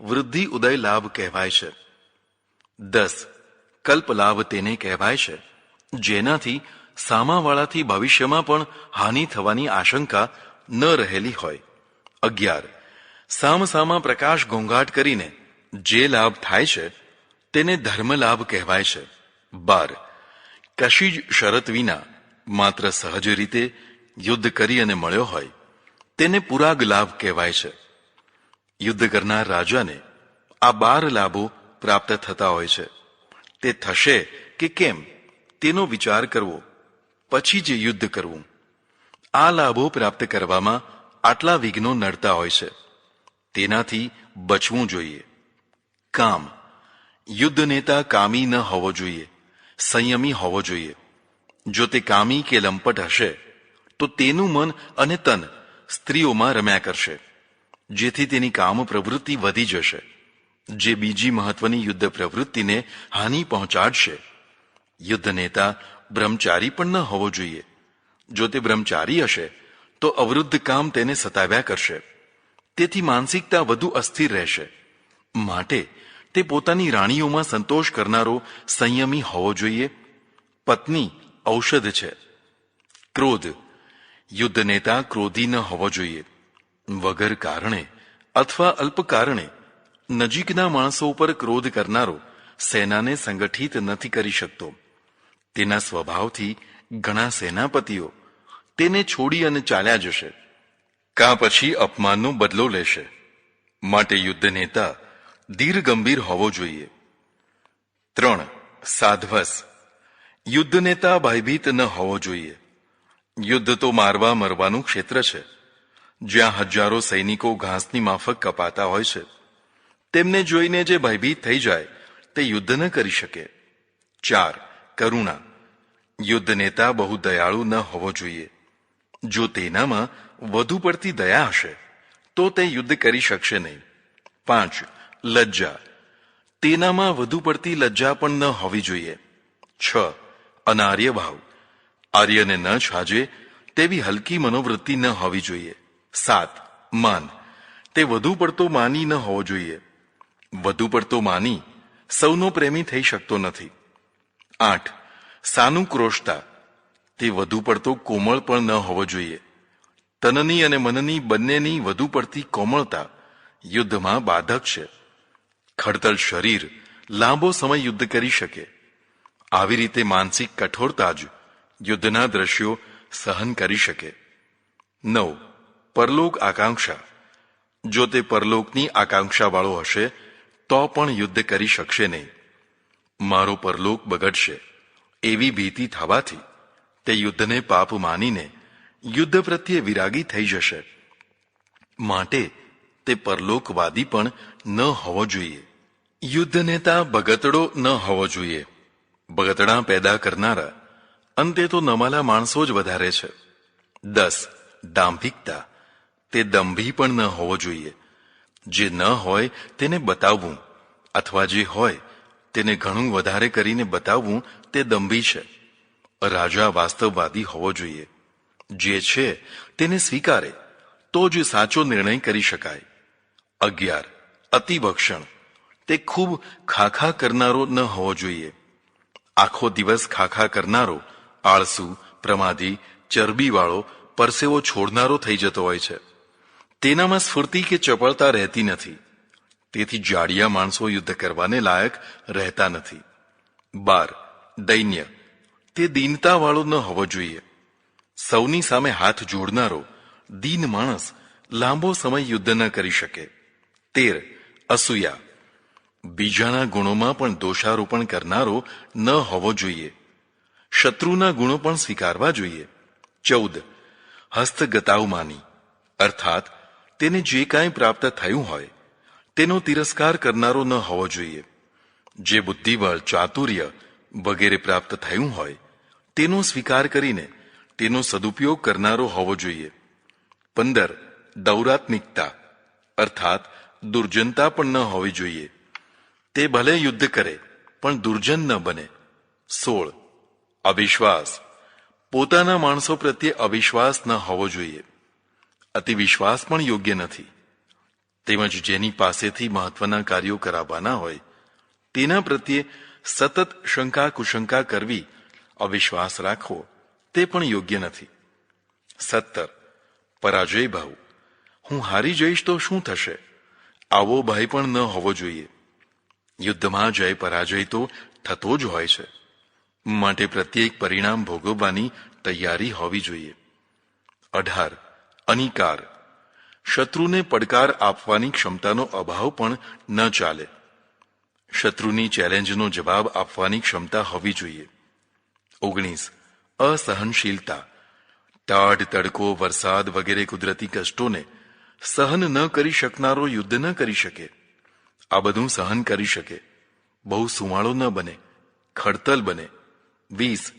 વૃદ્ધિ ઉદય લાભ કહેવાય છે. 10. કલ્પ લાભ તેને કહેવાય છે જેનાથી સામાવાળાથી ભવિષ્યમાં પણ હાનિ થવાની આશંકા ન રહેલી હોય. 11. સામસામા પ્રકાશ ઘોંઘાટ કરીને જે લાભ થાય છે તેને ધર્મ લાભ કહેવાય છે. 12. કશી જ શરત વિના માત્ર સહજ રીતે યુદ્ધ કરી અને મળ્યો હોય તેને પુરાગ લાભ કહેવાય છે. યુદ્ધ કરનાર રાજાને આ 12 લાભો પ્રાપ્ત થતા હોય છે. તે થશે કે કેમ તેનો વિચાર કરવો, પછી જ યુદ્ધ કરવું. આ લાભો પ્રાપ્ત કરવામાં આટલા વિઘ્નો નડતા હોય છે, તેનાથી બચવું જોઈએ. કામ. યુદ્ધ નેતા કામી ન હોવો જોઈએ, સંયમી હોવો જોઈએ. જો તે કામી કે લંપટ હશે તો તેનું મન અને તન સ્ત્રીઓમાં રમ્યા કરશે, જેથી તેની કામ પ્રવૃત્તિ વધી જશે, જે બીજી મહત્વની યુદ્ધ પ્રવૃત્તિને હાનિ પહોંચાડશે. યુદ્ધ નેતા બ્રહ્મચારી પણ ન હોવો જોઈએ. જો તે બ્રહ્મચારી હશે તો અવરુદ્ધ કામ તેને સતાવ્યા કરશે, તેથી માનસિકતા વધુ અસ્થિર રહેશે. માટે તે પોતાની રાણીઓમાં સંતોષ કરનારો સંયમી હોવો જોઈએ. પત્ની ઔષધ છે. ક્રોધ. યુદ્ધ નેતા ક્રોધી ન હોવો જોઈએ. વગર કારણે અથવા અલ્પ કારણે નજીકના માણસો ઉપર ક્રોધ કરનારો સેનાને સંગઠિત નથી કરી શકતો. તેના સ્વભાવથી ઘણા સેનાપતિઓ તેને છોડી અને ચાલ્યા જશે, કાં પછી અપમાનનો બદલો લેશે. માટે યુદ્ધ નેતા ધીર ગંભીર હોવો જોઈએ. 3. સાધ્વસ. યુદ્ધ નેતા ભયભીત ન હોવો જોઈએ. યુદ્ધ તો મારવા મરવાનું ક્ષેત્ર છે, જ્યાં હજારો સૈનિકો ઘાસની માફક કપાતા હોય છે. તેમને જોઈને જે ભયભીત થઈ જાય તે યુદ્ધ ન કરી શકે. 4. કરુણા. યુદ્ધ નેતા બહુ દયાળુ ન હોવો જોઈએ. જો તેનામાં વધુ પડતી દયા હશે તો તે યુદ્ધ કરી શકશે નહીં. 5. લજ્જા. તેનામાં વધુ પડતી લજ્જા પણ ન હોવી જોઈએ. 6. અનાર્ય ભાવ. આર્યને ન છાજે તેવી હલકી મનોવૃત્તિ ન હોવી જોઈએ. 7. માન. તે વધુ પડતો માની ન હોવો જોઈએ. વધુ પડતો માની સૌનો પ્રેમી થઈ શકતો નથી. 8. સાનુક્રોશતા. તે વધુ પડતો કોમળ પણ ન હોવો જોઈએ. તનની અને મનની બંનેની વધુ પડતી કોમળતા યુદ્ધમાં બાધક છે. ખડતલ શરીર લાંબો સમય યુદ્ધ કરી શકે. આવી રીતે માનસિક કઠોરતા જ યુદ્ધના દ્રશ્યો સહન કરી શકે. 9. પરલોક આકાંક્ષા. જો તે પરલોકની આકાંક્ષાવાળો હશે તો પણ યુદ્ધ કરી શકશે નહીં. મારો પરલોક બગડશે એવી ભીતિ થવાથી તે યુદ્ધને પાપ માનીને યુદ્ધ પ્રત્યે વિરાગી થઈ જશે. માટે તે પરલોકવાદી પણ ન હોવો જોઈએ. યુદ્ધ નેતા બગતડો ન હોવો જોઈએ. બગતડા પેદા કરનારા અંતે તો નમાલા માણસો જ વધારે છે. 10. દાંભિકતા. તે દંભી પણ ન હોવો જોઈએ. જે ન હોય તેને બતાવવું અથવા જે હોય તેને ઘણું વધારે કરીને બતાવવું તે દંભી છે. રાજા વાસ્તવવાદી હોવો જોઈએ. જે છે તેને સ્વીકારે તો જ સાચો નિર્ણય કરી શકાય. 11. અતિભક્ષણ. તે ખૂબ ખાખા કરનારો ન હોવો જોઈએ. આખો દિવસ ખાખા કરનારો આળસુ, પ્રમાદી, ચરબીવાળો, પરસેવો છોડનારો થઈ જતો હોય છે. તેનામાં સ્ફૂર્તિ કે ચપળતા રહેતી નથી. તેથી જાડિયા માણસો યુદ્ધ કરવાને લાયક રહેતા નથી. 12. દૈન્ય. તે દીનતાવાળો ન હોવો જોઈએ. સૌની સામે હાથ જોડનારો દીન માણસ લાંબો સમય યુદ્ધ ન કરી શકે. 13. અસૂયા. બીજાના ગુણોમાં પણ દોષારોપણ કરનારો ન હોવો જોઈએ. શત્રુના ગુણો પણ સ્વીકારવા જોઈએ. 14. હસ્તગતાવમાની. અર્થાત તેને જે કાંઈ પ્રાપ્ત થયું હોય તેનો તિરસ્કાર કરનારો ન હોવો જોઈએ. જે બુદ્ધિબળ, ચાતુર્ય વગેરે પ્રાપ્ત થયું હોય તેનો સ્વીકાર કરીને તેનો સદુપયોગ કરનારો હોવો જોઈએ. 15. દૌરાત્મિકતા. અર્થાત દુર્જનતા પણ ન હોવી જોઈએ. તે ભલે યુદ્ધ કરે પણ દુર્જન ન બને. 16. અવિશ્વાસ. પોતાના માણસો પ્રત્યે અવિશ્વાસ ન હોવો જોઈએ. અતિવિશ્વાસ પણ યોગ્ય નથી. તેમજ જેની પાસેથી મહત્વના કાર્યો કરાવવાના હોય તેના પ્રત્યે સતત શંકા કુશંકા કરવી, અવિશ્વાસ રાખવો તે પણ યોગ્ય નથી. 17. પરાજય ભાવ. હું હારી જઈશ તો શું થશે? આવો ભય પણ ન હોવો જોઈએ. યુદ્ધમાં જય પરાજય તો થતો જ હોય છે. માટે પ્રત્યેક પરિણામ ભોગવવાની તૈયારી હોવી જોઈએ. 18. અનિકાર. શત્રુને પડકાર આપવાની ક્ષમતાનો અભાવ પણ ન ચાલે. શત્રુની ચેલેન્જનો જવાબ આપવાની ક્ષમતા હોવી જોઈએ. 19. અસહનશીલતા. ટાઢ, તડકો, વરસાદ વગેરે કુદરતી કષ્ટોને સહન ન કરી શકનારો યુદ્ધ ન કરી શકે. આ બધું સહન કરી શકે, બહુ સુમાળો ન બને, ખડતલ બને. 20.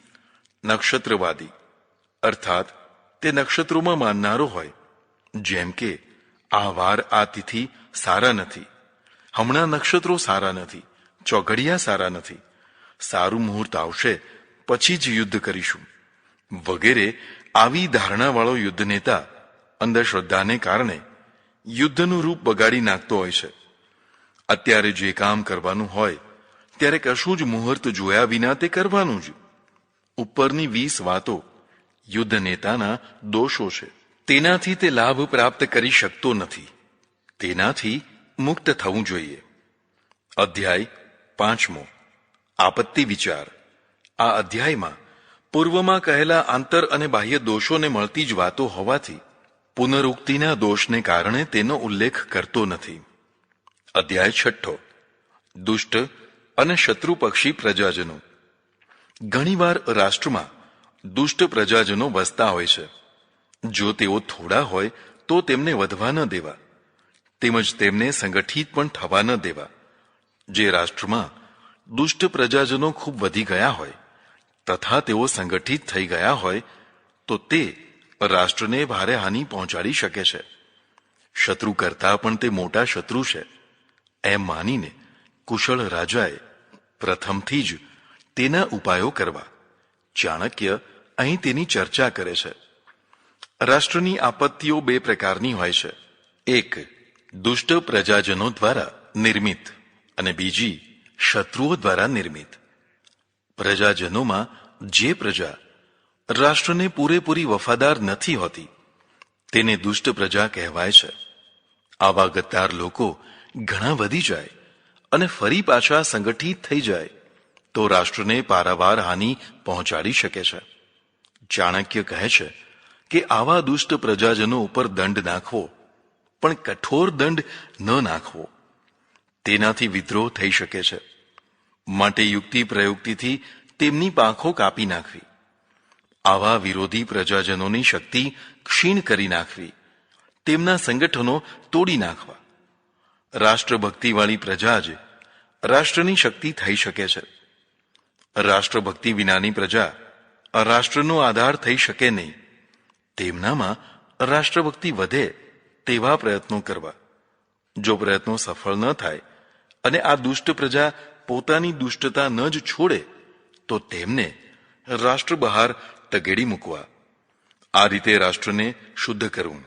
નક્ષત્રવાદી. અર્થાત તે નક્ષત્રોમાં માનનારો હોય. જેમ કે આ વાર આ તિથિ સારા નથી, હમણાં નક્ષત્રો સારા નથી, ચોઘડિયા સારા નથી, સારું મુહૂર્ત આવશે પછી જ યુદ્ધ કરીશું વગેરે આવી ધારણાવાળો યુદ્ધ નેતા અંધશ્રદ્ધાને કારણે યુદ્ધનું રૂપ બગાડી નાખતો હોય છે. અત્યારે જે કામ કરવાનું હોય ત્યારે કશું જ મુહૂર્ત જોયા વિના તે કરવાનું જ. ઉપરની 20 વાતો યુદ્ધ નેતાના દોષો છે. તેનાથી તે લાભ પ્રાપ્ત કરી શકતો નથી. તેનાથી મુક્ત થવું જોઈએ. અધ્યાય 5. આપત્તિ વિચાર. આ અધ્યાયમાં પૂર્વમાં કહેલા આંતર અને બાહ્ય દોષોને મળતી જ વાતો હોવાથી પુનરુક્તિના દોષને કારણે તેનો ઉલ્લેખ કરતો નથી. અધ્યાય 6. દુષ્ટ અને શત્રુપક્ષી પ્રજાજનો. ઘણીવાર રાષ્ટ્રમાં દુષ્ટ પ્રજાજનો વસતા હોય છે. જો તેઓ થોડા હોય તો તેમને વધવા ન દેવા, તેમજ તેમને સંગઠિત પણ થવા ન દેવા. જે રાષ્ટ્રમાં દુષ્ટ પ્રજાજનો ખૂબ વધી ગયા હોય તથા તેઓ સંગઠિત થઈ ગયા હોય તો તે રાષ્ટ્રને ભારે હાનિ પહોંચાડી શકે છે. શત્રુ કરતા પણ તે મોટા શત્રુ છે એમ માનીને કુશળ રાજાએ પ્રથમથી જ તેના ઉપાયો કરવા. ચાણક્ય અહીં તેની ચર્ચા કરે છે. રાષ્ટ્રની આપત્તિઓ 2 પ્રકારની હોય છે. એક દુષ્ટ પ્રજાજનો દ્વારા નિર્મિત અને બીજી શત્રુઓ દ્વારા નિર્મિત. પ્રજાજનોમાં જે પ્રજા રાષ્ટ્રને પૂરેપૂરી વફાદાર નથી હોતી તેને દુષ્ટ પ્રજા કહેવાય છે. આવા ગદ્દાર લોકો ઘણા વધી જાય અને ફરી પાછા સંગઠિત થઈ જાય તો રાષ્ટ્રને પારાવાર હાનિ પહોંચાડી શકે છે. ચાણક્ય કહે છે કે આવા દુષ્ટ પ્રજાજનો ઉપર દંડ નાખવો, પણ કઠોર દંડ ન નાખવો. તેનાથી વિદ્રોહ થઈ શકે છે. માટે યુક્તિ પ્રયુક્તિથી તેમની પાંખો કાપી નાખવી, આવા વિરોધી પ્રજાજનોની શક્તિ ક્ષીણ કરી નાખવી, તેમના સંગઠનો તોડી નાખવા. રાષ્ટ્રભક્તિવાળી પ્રજા જ રાષ્ટ્રની શક્તિ થઈ શકે છે. રાષ્ટ્રભક્તિ વિનાની પ્રજા રાષ્ટ્રનો આધાર થઈ શકે નહીં. તેમનામાં રાષ્ટ્રભક્તિ વધે તેવા પ્રયત્નો કરવા. જો પ્રયત્નો સફળ ન થાય અને આ દુષ્ટ પ્રજા પોતાની દુષ્ટતા ન જ છોડે તો તેમને રાષ્ટ્ર બહાર તગેડી મૂકવા. આ રીતે રાષ્ટ્રને શુદ્ધ કરવું.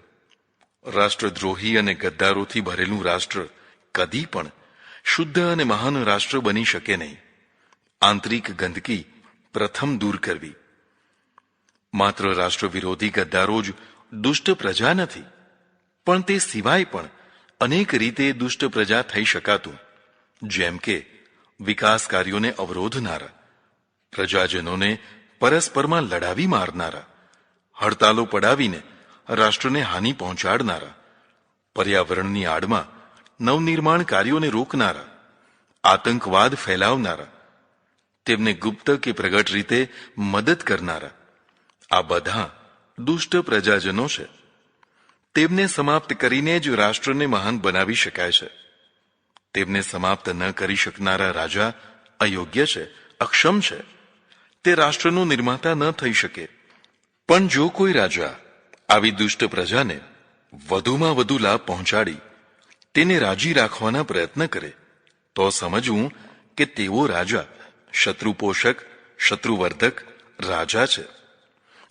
રાષ્ટ્રદ્રોહી અને ગદ્દારોથી ભરેલું રાષ્ટ્ર કદી પણ શુદ્ધ અને મહાન રાષ્ટ્ર બની શકે નહીં. આંતરિક ગંદકી પ્રથમ દૂર કરવી. માત્ર રાષ્ટ્ર વિરોધી ગદ્દારો જ દુષ્ટ પ્રજા નથી, પણ તે સિવાય પણ અનેક રીતે દુષ્ટ પ્રજા થઈ શકાતું. જેમ કે વિકાસ કાર્યોને અવરોધનારા, પ્રજાજનોને પરસ્પરમાં લડાવી મારનારા, હડતાલો પડાવીને રાષ્ટ્રને હાનિ પહોંચાડનારા, પર્યાવરણની આડમાં નવનિર્માણ કાર્યોને રોકનારા, આતંકવાદ ફેલાવનારા, તેમને ગુપ્ત કે પ્રગટ રીતે મદદ કરનારા. આ બધા દુષ્ટ પ્રજાજનો છે. તેમને સમાપ્ત કરીને જ રાષ્ટ્રને મહાન બનાવી શકાય છે. તેમને સમાપ્ત ન કરી શકનારા રાજા અયોગ્ય છે, અક્ષમ છે. તે રાષ્ટ્રનો નિર્માતા ન થઈ શકે. પણ જો કોઈ રાજા આવી દુષ્ટ પ્રજાને વધુમાં વધુ લાભ પહોંચાડી તેને રાજી રાખવાના પ્રયત્ન કરે તો સમજવું કે તેવો રાજા શત્રુપોષક, શત્રુવર્ધક રાજા છે,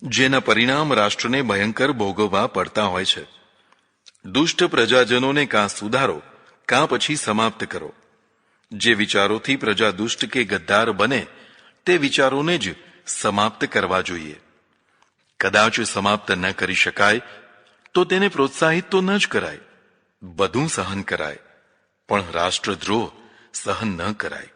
જેના પરિણામ રાષ્ટ્રને ભયંકર ભોગવવા પડતા હોય છે. દુષ્ટ પ્રજાજનોને કાં સુધારો કાં પછી સમાપ્ત કરો. જે વિચારોથી પ્રજા દુષ્ટ કે ગદ્દાર બને તે વિચારોને જ સમાપ્ત કરવા જોઈએ. કદાચ સમાપ્ત ન કરી શકાય તો તેને પ્રોત્સાહિત તો ન જ કરાય. બધું સહન કરાય, પણ રાષ્ટ્રદ્રોહ સહન ન કરાય.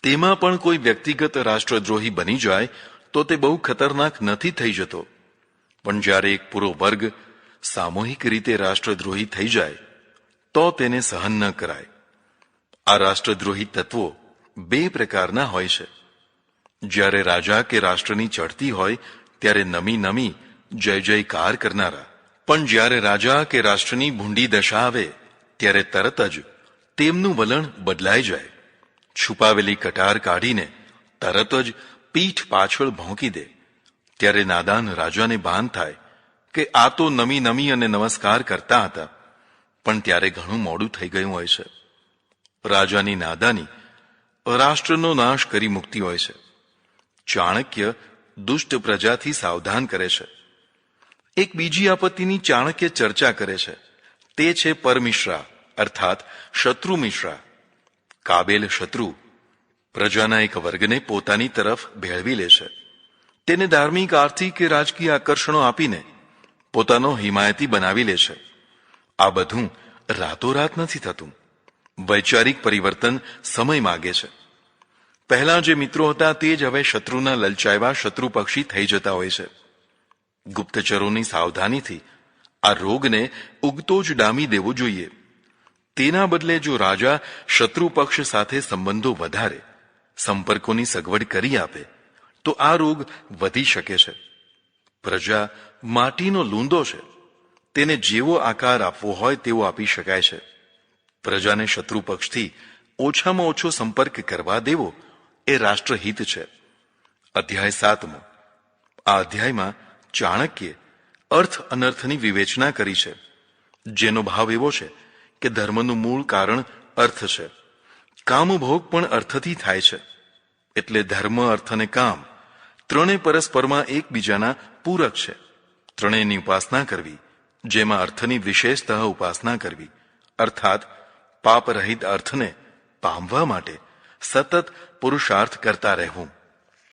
તેમાં પણ કોઈ વ્યક્તિગત રાષ્ટ્રદ્રોહી બની જાય તો તે બહુ ખતરનાક નથી થઈ જતો. પણ જ્યારે એક પૂરો વર્ગ સામૂહિક રીતે રાષ્ટ્રદ્રોહી થઈ જાય તો તેને સહન ન કરાય. આ રાષ્ટ્રદ્રોહી તત્વો બે પ્રકારના હોય છે. જ્યારે રાજા કે રાષ્ટ્રની ચડતી હોય ત્યારે નમી નમી જય જયકાર કરનારા, પણ જ્યારે રાજા કે રાષ્ટ્રની ભૂંડી દશા આવે ત્યારે તરત જ તેમનું વલણ બદલાઈ જાય. છુપાવેલી કટાર કાઢીને તરત જ પીઠ પાછળ ભોંકી દે. ત્યારે નાદાન રાજાને ભાન થાય કે આ તો નમી નમી અને નમસ્કાર કરતા હતા, પણ ત્યારે ઘણું મોડું થઈ ગયું હોય છે. રાજાની નાદાની રાષ્ટ્રનો નાશ કરી મૂકતી હોય છે. ચાણક્ય દુષ્ટ પ્રજાથી સાવધાન કરે છે. એક બીજી આપત્તિની ચાણક્ય ચર્ચા કરે છે. તે છે પરમિશ્રા અર્થાત શત્રુ મિશ્રા. કાબેલ શત્રુ પ્રજાના એક વર્ગને પોતાની તરફ ભેળવી લે છે. તેને ધાર્મિક, આર્થિક કે રાજકીય આકર્ષણો આપીને પોતાનો હિમાયતી બનાવી લે છે. આ બધું રાતોરાત નથી થતું. વૈચારિક પરિવર્તન સમય માગે છે. પહેલા જે મિત્રો હતા તે જ હવે શત્રુના લલચાવ્યા શત્રુ પક્ષી થઈ જતા હોય છે. ગુપ્તચરોની સાવધાનીથી આ રોગને ઉગતો જ ડામી દેવો જોઈએ. તેના બદલે જો રાજા શત્રુ પક્ષ સાથે સંબંધો વધારે, સંપર્કોની સગવડ કરી આપે તો આ રોગ વધી શકે છે. પ્રજા માટીનો લૂંદો છે. તેને જેવો આકાર આપવો હોય તેવો આપી શકાય છે. પ્રજાને શત્રુ પક્ષથી ઓછામાં ઓછો સંપર્ક કરવા દેવો એ રાષ્ટ્રહિત છે. અધ્યાય 7. આ અધ્યાયમાં ચાણક્યે અર્થ અનર્થની વિવેચના કરી છે, જેનો ભાવ એવો છે કે ધર્મનું મૂળ કારણ અર્થ છે. કામભોગ પણ અર્થથી થાય છે. એટલે ધર્મ, અર્થ અને કામ ત્રણે પરસ્પરમાં એકબીજાના પૂરક છે. ત્રણેયની ઉપાસના કરવી, જેમાં અર્થની વિશેષતઃ ઉપાસના કરવી, અર્થાત પાપરહિત અર્થને પામવા માટે સતત પુરુષાર્થ કરતા રહેવું.